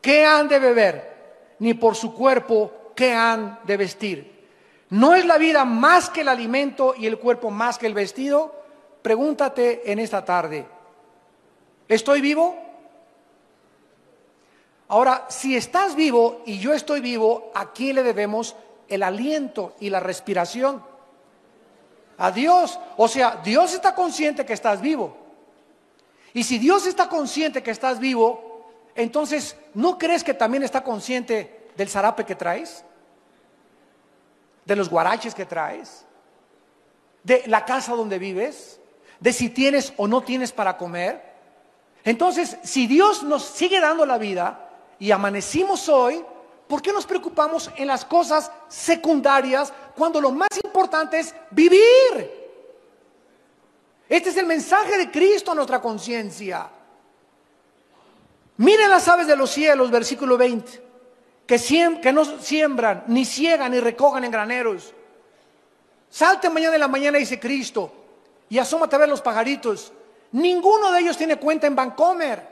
¿Qué han de beber? Ni por su cuerpo, ¿qué han de vestir? ¿No es la vida más que el alimento y el cuerpo más que el vestido? Pregúntate en esta tarde, ¿estoy vivo? Ahora, si estás vivo y yo estoy vivo, ¿a quién le debemos el aliento y la respiración? a Dios. O sea, Dios está consciente que estás vivo. Y si Dios está consciente que estás vivo, entonces, ¿no crees que también está consciente del zarape que traes? De los guaraches que traes, de la casa donde vives, de si tienes o no tienes para comer. Entonces, si Dios nos sigue dando la vida y amanecimos hoy, ¿por qué nos preocupamos en las cosas secundarias cuando lo más importante es vivir? Este es el mensaje de Cristo a nuestra conciencia. Miren las aves de los cielos, versículo 20, que no siembran, ni ciegan, ni recojan en graneros. Salte mañana en la mañana, dice Cristo, y asómate a ver los pajaritos. Ninguno de ellos tiene cuenta en Bancomer.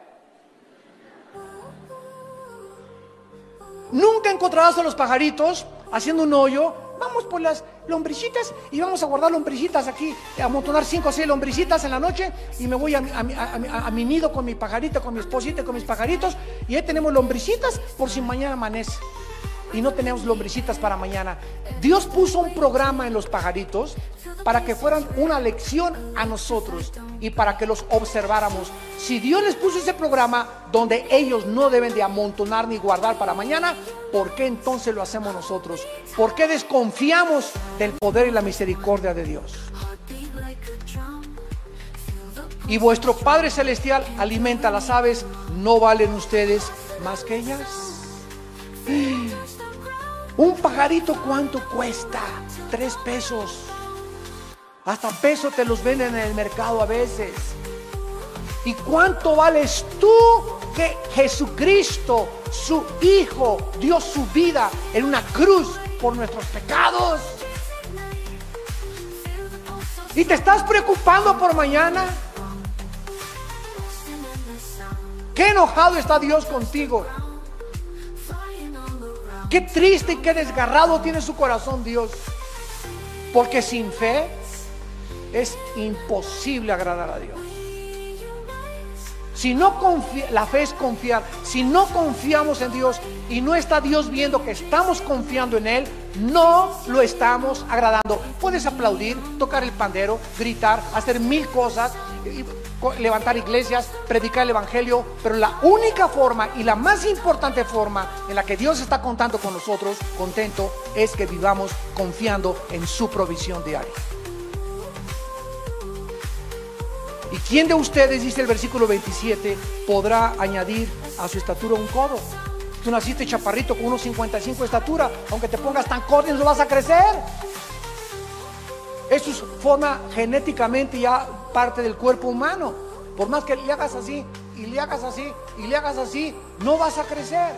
Nunca encontrarás a los pajaritos haciendo un hoyo. Vamos por las lombricitas y vamos a guardar lombricitas aquí, a amontonar 5 o 6 lombricitas en la noche, y me voy a mi nido con mi pajarito, con mi esposita y con mis pajaritos, y ahí tenemos lombricitas por si mañana amanece y no tenemos lombricitas para mañana. Dios puso un programa en los pajaritos para que fueran una lección a nosotros y para que los observáramos. Si Dios les puso ese programa donde ellos no deben de amontonar ni guardar para mañana, ¿por qué entonces lo hacemos nosotros? ¿Por qué desconfiamos del poder y la misericordia de Dios? Y vuestro Padre Celestial alimenta a las aves, ¿no valen ustedes más que ellas? Un pajarito, ¿cuánto cuesta? 3 pesos. Hasta peso te los venden en el mercado a veces. ¿Y cuánto vales tú que Jesucristo, su Hijo, dio su vida en una cruz por nuestros pecados? ¿Y te estás preocupando por mañana? ¿Qué enojado está Dios contigo? Qué triste y qué desgarrado tiene su corazón Dios. Porque sin fe es imposible agradar a Dios. Si no la fe es confiar. Si no confiamos en Dios y no está Dios viendo que estamos confiando en Él, no lo estamos agradando. Puedes aplaudir, tocar el pandero, gritar, hacer 1000 cosas, levantar iglesias, predicar el evangelio, pero la única forma y la más importante forma en la que Dios está contando con nosotros, contento, es que vivamos confiando en su provisión diaria. ¿Y quién de ustedes, dice el versículo 27, podrá añadir a su estatura un codo? Tú naciste chaparrito con 1,55 de estatura, aunque te pongas tan corto no vas a crecer. Eso forma genéticamente ya parte del cuerpo humano. Por más que le hagas así, y le hagas así, y le hagas así, no vas a crecer.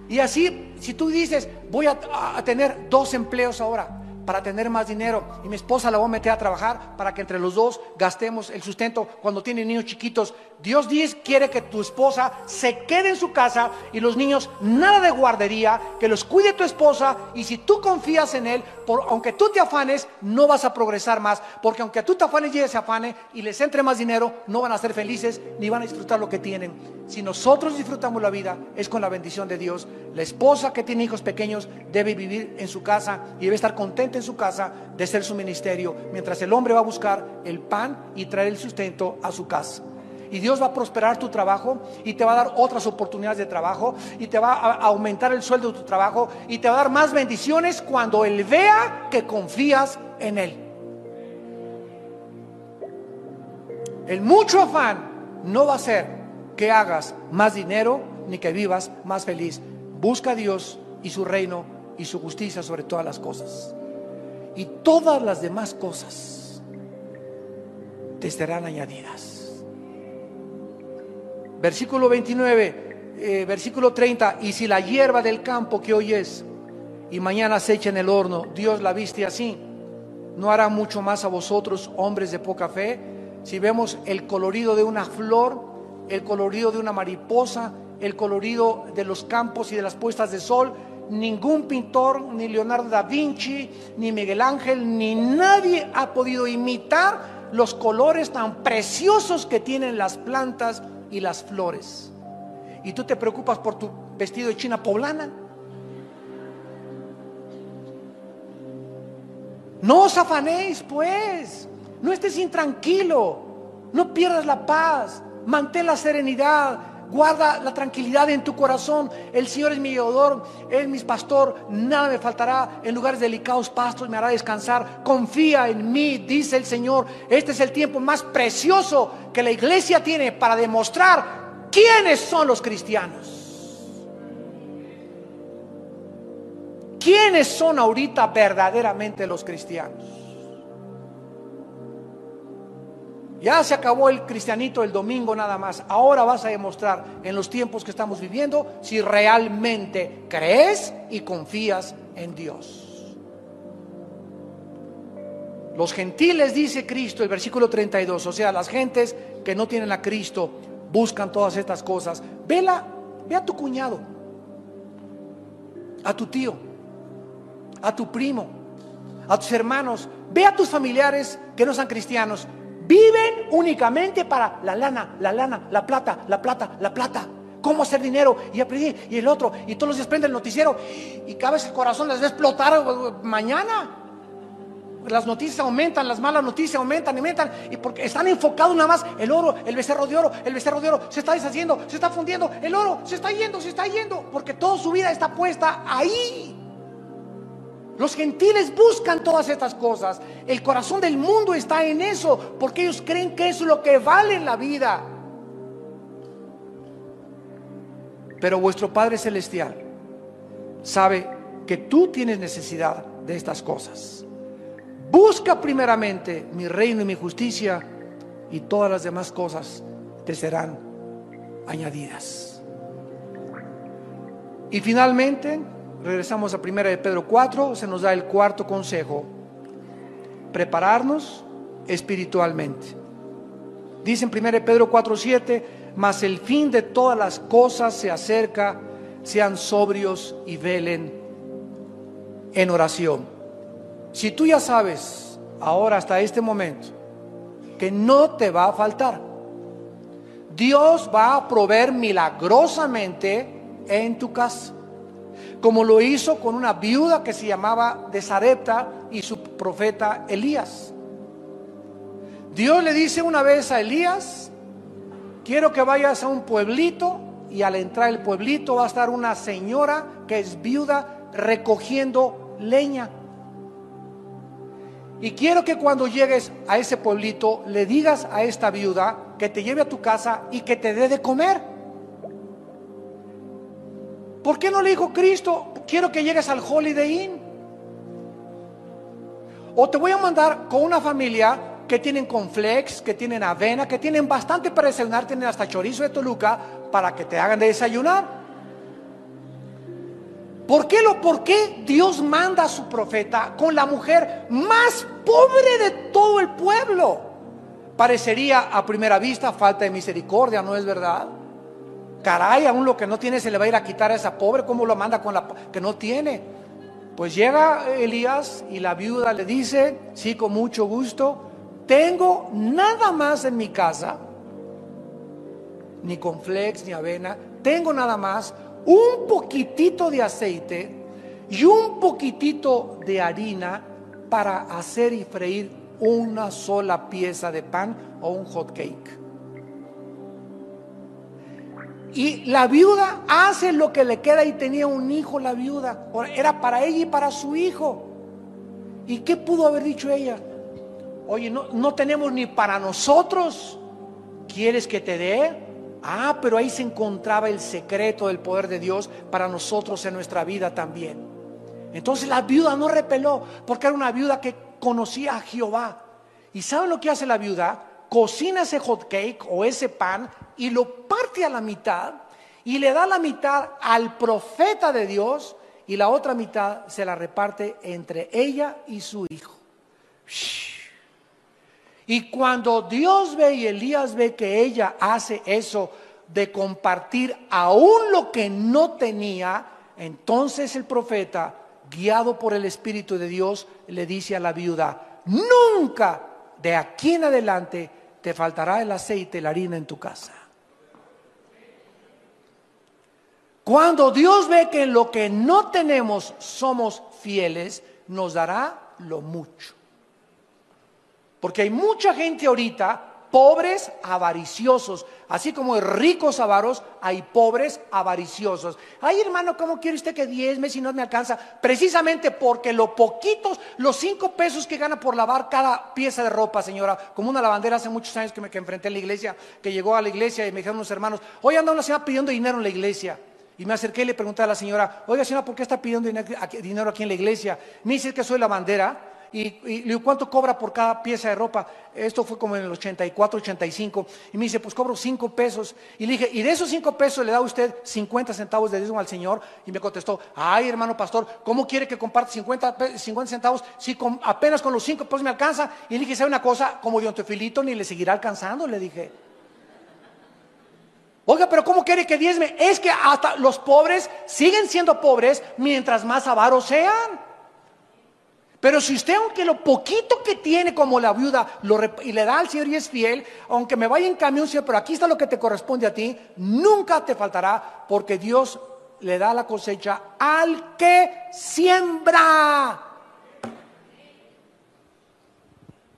Y así, si tú dices, voy a tener 2 empleos ahora, para tener más dinero, y mi esposa la voy a meter a trabajar para que entre los dos gastemos el sustento cuando tienen niños chiquitos. Dios quiere que tu esposa se quede en su casa y los niños nada de guardería, que los cuide tu esposa, y si tú confías en Él, aunque tú te afanes, no vas a progresar más, porque aunque tú te afanes y ella se afane y les entre más dinero, no van a ser felices ni van a disfrutar lo que tienen. Si nosotros disfrutamos la vida, es con la bendición de Dios. La esposa que tiene hijos pequeños debe vivir en su casa y debe estar contenta en su casa de ser su ministerio, mientras el hombre va a buscar el pan y traer el sustento a su casa. Y Dios va a prosperar tu trabajo y te va a dar otras oportunidades de trabajo y te va a aumentar el sueldo de tu trabajo y te va a dar más bendiciones cuando Él vea que confías en Él. El mucho afán no va a hacer que hagas más dinero ni que vivas más feliz. Busca a Dios y su reino y su justicia sobre todas las cosas, y todas las demás cosas te serán añadidas. Versículo 29, versículo 30. Y si la hierba del campo que hoy es y mañana se echa en el horno, Dios la viste así, ¿no hará mucho más a vosotros, hombres de poca fe? Si vemos el colorido de una flor, el colorido de una mariposa, el colorido de los campos y de las puestas de sol, ningún pintor, ni Leonardo da Vinci, ni Miguel Ángel, ni nadie ha podido imitar los colores tan preciosos que tienen las plantas y las flores. Y tú te preocupas por tu vestido de china poblana. No os afanéis, pues, no estés intranquilo, no pierdas la paz, mantén la serenidad, guarda la tranquilidad en tu corazón. El Señor es mi ayudador, Él es mi pastor, nada me faltará. En lugares delicados pastos me hará descansar. Confía en mí, dice el Señor. Este es el tiempo más precioso que la iglesia tiene para demostrar quiénes son los cristianos. ¿Quiénes son ahorita verdaderamente los cristianos? Ya se acabó el cristianito el domingo nada más. Ahora vas a demostrar en los tiempos que estamos viviendo si realmente crees y confías en Dios. Los gentiles, dice Cristo, el versículo 32, o sea, las gentes que no tienen a Cristo buscan todas estas cosas. Ve a tu cuñado, a tu tío, a tu primo, a tus hermanos, ve a tus familiares que no sean cristianos. Viven únicamente para la lana, la plata, la plata, la plata. Cómo hacer dinero y aprender y el otro. Y todos los días prende el noticiero y cada vez el corazón les va a explotar mañana. Las noticias aumentan, las malas noticias aumentan, y porque están enfocados nada más el oro, el becerro de oro, se está deshaciendo, se está fundiendo, el oro se está yendo, porque toda su vida está puesta ahí. Los gentiles buscan todas estas cosas. El corazón del mundo está en eso, porque ellos creen que eso es lo que vale en la vida. Pero vuestro Padre Celestial sabe que tú tienes necesidad de estas cosas. Busca primeramente mi reino y mi justicia, y todas las demás cosas te serán añadidas. Y finalmente, regresamos a 1 de Pedro 4, se nos da el cuarto consejo: prepararnos espiritualmente. Dice en 1 de Pedro 4:7, mas el fin de todas las cosas se acerca, sean sobrios y velen en oración. Si tú ya sabes ahora hasta este momento que no te va a faltar, Dios va a proveer milagrosamente en tu casa, como lo hizo con una viuda que se llamaba de Sarepta y su profeta Elías. Dios le dice una vez a Elías: quiero que vayas a un pueblito, y al entrar al pueblito va a estar una señora que es viuda recogiendo leña, y quiero que cuando llegues a ese pueblito le digas a esta viuda que te lleve a tu casa y que te dé de comer. ¿Por qué no le dijo Cristo: quiero que llegues al Holiday Inn? O te voy a mandar con una familia que tienen cornflakes, que tienen avena, que tienen bastante para desayunar, tienen hasta chorizo de Toluca para que te hagan de desayunar. ¿Por qué Dios manda a su profeta con la mujer más pobre de todo el pueblo? Parecería a primera vista falta de misericordia, ¿no es verdad? Caray, aún lo que no tiene se le va a ir a quitar a esa pobre. ¿Cómo lo manda con la que no tiene? Pues llega Elías y la viuda le dice: sí, con mucho gusto, tengo nada más en mi casa, ni cornflakes ni avena, tengo nada más un poquitito de aceite y un poquitito de harina para hacer y freír una sola pieza de pan o un hot cake. Y la viuda hace lo que le queda, y tenía un hijo la viuda, era para ella y para su hijo. ¿Y qué pudo haber dicho ella? Oye, no tenemos ni para nosotros, ¿quieres que te dé? Pero ahí se encontraba el secreto del poder de Dios para nosotros en nuestra vida también. Entonces la viuda no repeló, porque era una viuda que conocía a Jehová. ¿Y saben lo que hace la viuda? Cocina ese hot cake o ese pan y lo parte a la mitad, y le da la mitad al profeta de Dios, y la otra mitad se la reparte entre ella y su hijo. Y cuando Dios ve y Elías ve que ella hace eso de compartir aún lo que no tenía, entonces el profeta, guiado por el Espíritu de Dios, le dice a la viuda: nunca de aquí en adelante te faltará el aceite y la harina en tu casa. Cuando Dios ve que en lo que no tenemos somos fieles, nos dará lo mucho. Porque hay mucha gente ahorita, pobres avariciosos, así como hay ricos avaros, hay pobres avariciosos. Ay, hermano, ¿cómo quiere usted que diezme si no me alcanza? Precisamente porque los poquitos, los 5 pesos que gana por lavar cada pieza de ropa, señora, como una lavandera hace muchos años que enfrenté en la iglesia, que llegó a la iglesia y me dijeron unos hermanos, hoy anda una señora pidiendo dinero en la iglesia. Y me acerqué y le pregunté a la señora, oiga señora, ¿por qué está pidiendo dinero aquí en la iglesia? Me dice que soy lavandera. Y le digo, ¿cuánto cobra por cada pieza de ropa? Esto fue como en el 84, 85. Y me dice, pues cobro 5 pesos. Y le dije, ¿y de esos 5 pesos le da usted 50 centavos de diezmo al Señor? Y me contestó, ay hermano pastor, ¿cómo quiere que comparte 50 centavos si apenas con los 5 pesos me alcanza? Y le dije, ¿sabe una cosa? Como Don Teofilito ni le seguirá alcanzando, le dije. Oiga, pero ¿cómo quiere que diezme? Es que hasta los pobres siguen siendo pobres mientras más avaros sean. Pero si usted, aunque lo poquito que tiene como la viuda y le da al Señor y es fiel, aunque me vaya en camión, Señor, pero aquí está lo que te corresponde a ti, nunca te faltará, porque Dios le da la cosecha al que siembra.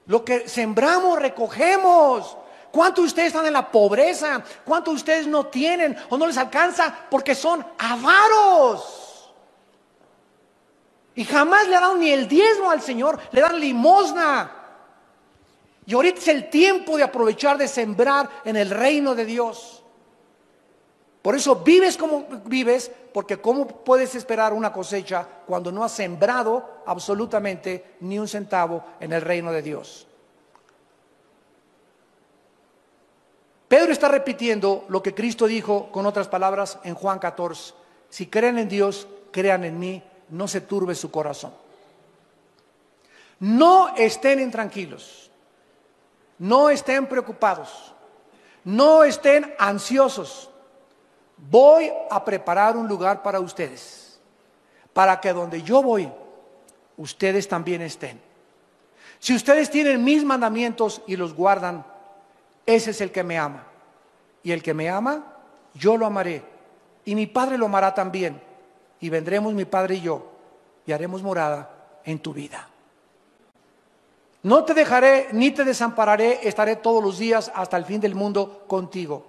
Lo que sembramos, recogemos. ¿Cuántos de ustedes están en la pobreza? ¿Cuántos de ustedes no tienen o no les alcanza porque son avaros? Y jamás le dan ni el diezmo al Señor, le dan limosna. Y ahorita es el tiempo de aprovechar, de sembrar en el reino de Dios. Por eso vives como vives, porque ¿cómo puedes esperar una cosecha cuando no has sembrado absolutamente ni un centavo en el reino de Dios? Pedro está repitiendo lo que Cristo dijo con otras palabras en Juan 14. Si creen en Dios, crean en mí. No se turbe su corazón. No estén intranquilos. No estén preocupados. No estén ansiosos. Voy a preparar un lugar para ustedes, para que donde yo voy, ustedes también estén. Si ustedes tienen mis mandamientos y los guardan, ese es el que me ama. Y el que me ama, yo lo amaré. Y mi Padre lo amará también. Y vendremos mi Padre y yo, y haremos morada en tu vida. No te dejaré ni te desampararé, estaré todos los días hasta el fin del mundo contigo.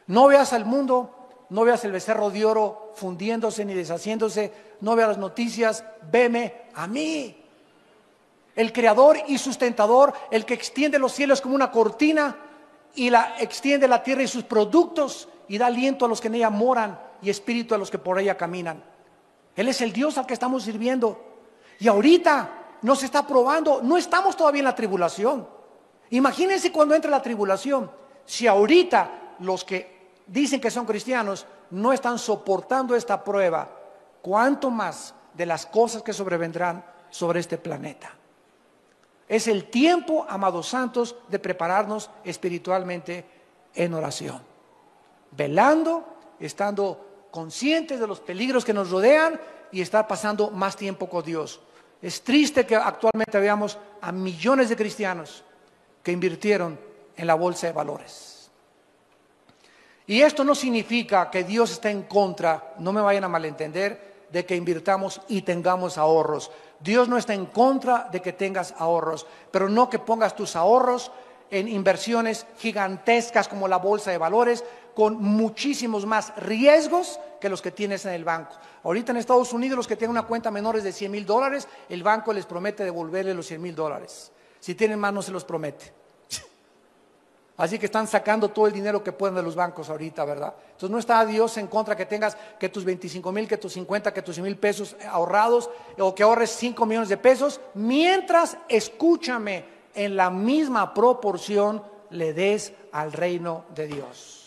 No veas al mundo, no veas el becerro de oro fundiéndose ni deshaciéndose, no veas las noticias, veme a mí. El creador y sustentador, el que extiende los cielos como una cortina y extiende la tierra y sus productos y da aliento a los que en ella moran y espíritu a los que por ella caminan. Él es el Dios al que estamos sirviendo. Y ahorita nos está probando, no estamos todavía en la tribulación. Imagínense cuando entre la tribulación, si ahorita los que dicen que son cristianos no están soportando esta prueba, ¿cuánto más de las cosas que sobrevendrán sobre este planeta? Es el tiempo, amados santos, de prepararnos espiritualmente en oración, velando, estando conscientes de los peligros que nos rodean y estar pasando más tiempo con Dios. Es triste que actualmente veamos a millones de cristianos que invirtieron en la bolsa de valores. Y esto no significa que Dios está en contra, no me vayan a malentender, de que invirtamos y tengamos ahorros. Dios no está en contra de que tengas ahorros, pero no que pongas tus ahorros en inversiones gigantescas como la bolsa de valores, con muchísimos más riesgos que los que tienes en el banco. Ahorita en Estados Unidos los que tienen una cuenta menores de $100,000, el banco les promete devolverle los $100,000. Si tienen más no se los promete. Así que están sacando todo el dinero que pueden de los bancos ahorita, ¿verdad? Entonces no está Dios en contra que tengas que tus 25,000, que tus 50, que tus 100,000 pesos ahorrados, o que ahorres 5 millones de pesos, mientras, escúchame, en la misma proporción le des al reino de Dios.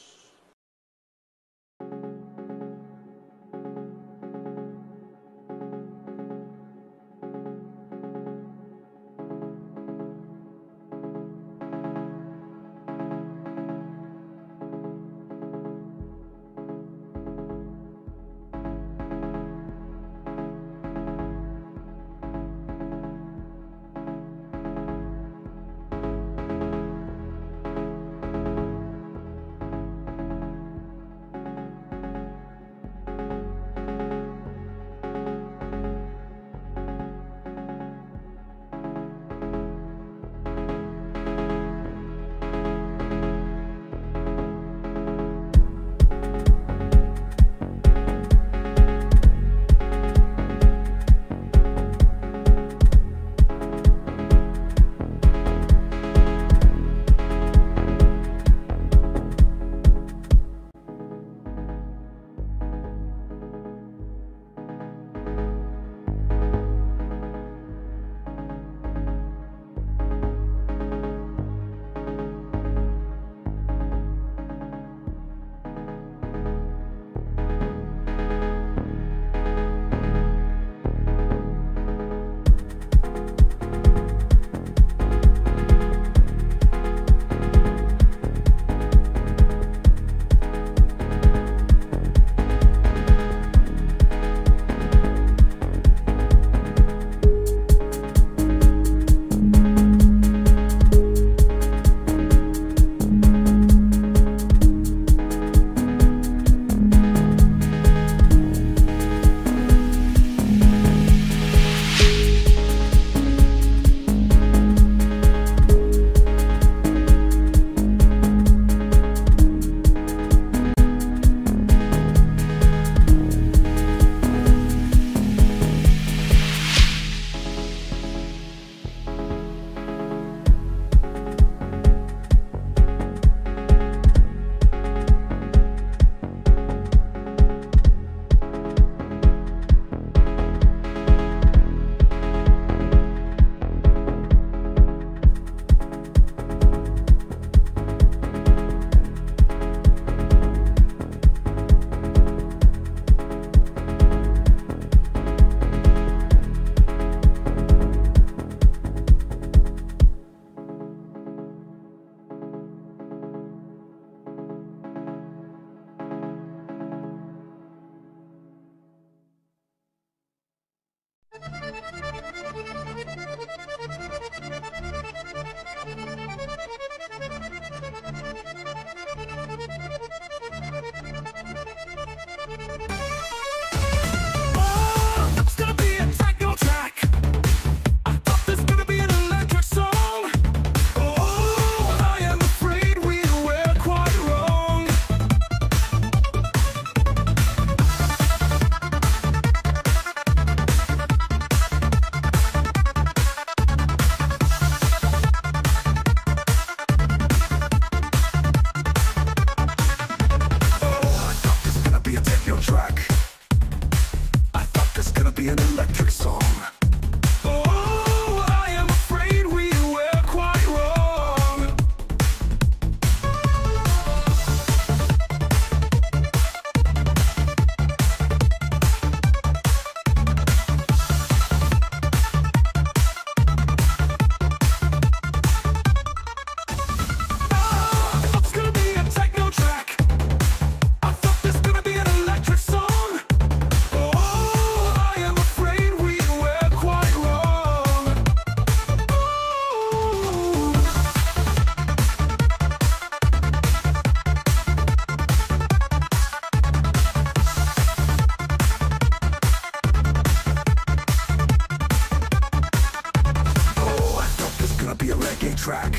track.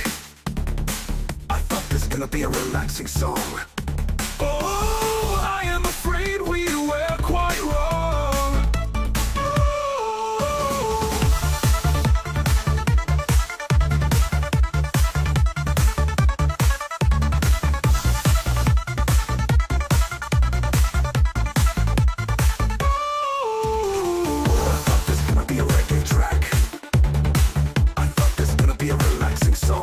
I thought this was gonna be a relaxing song. Oh, I am afraid we were quite wrong. I thought this was gonna be a reggae track. I thought this was gonna be a relaxing song.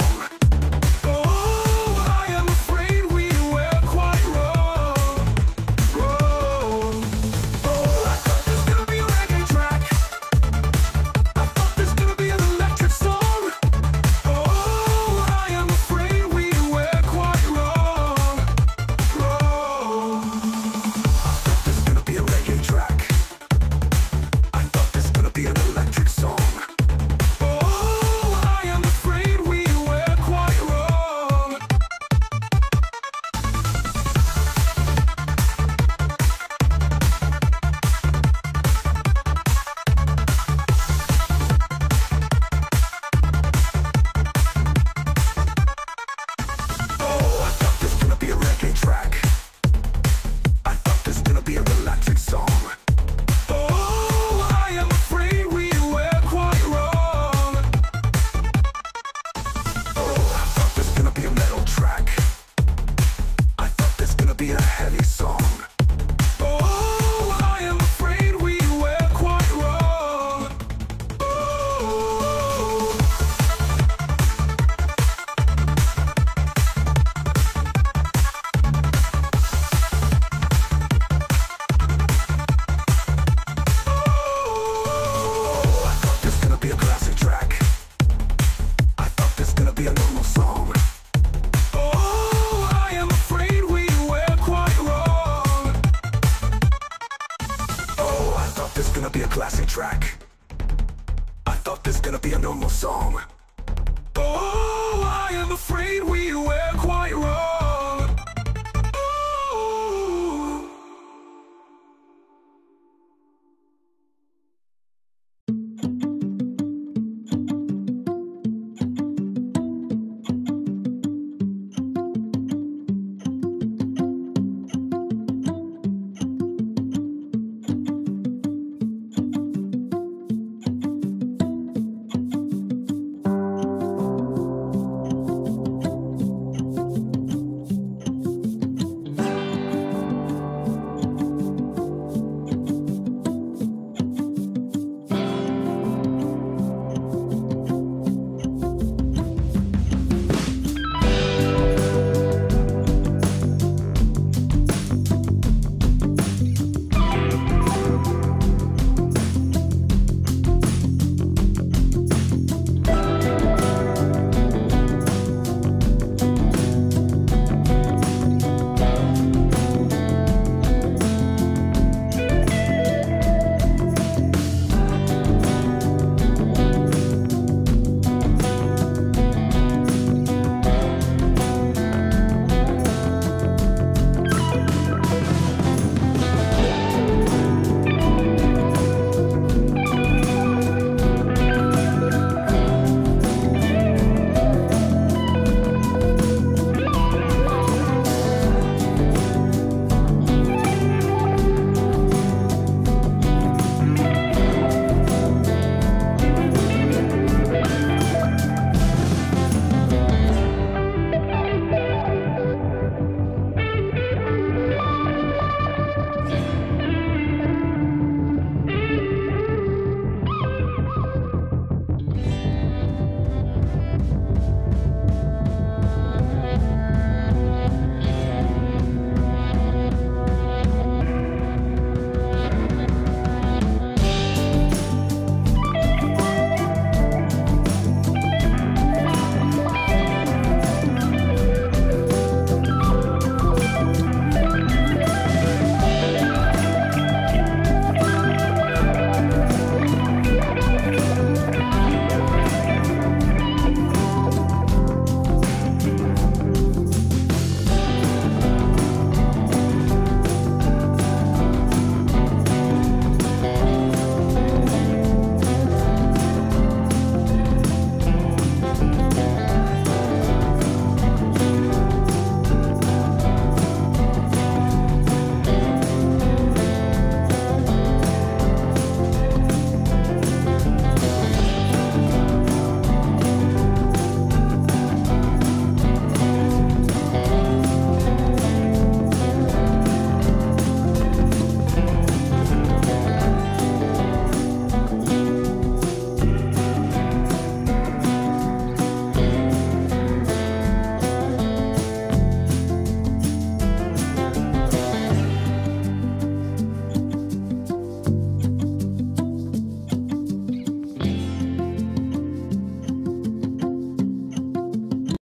Classic track. I thought this was gonna be a normal song. Oh, I am afraid we were quite wrong.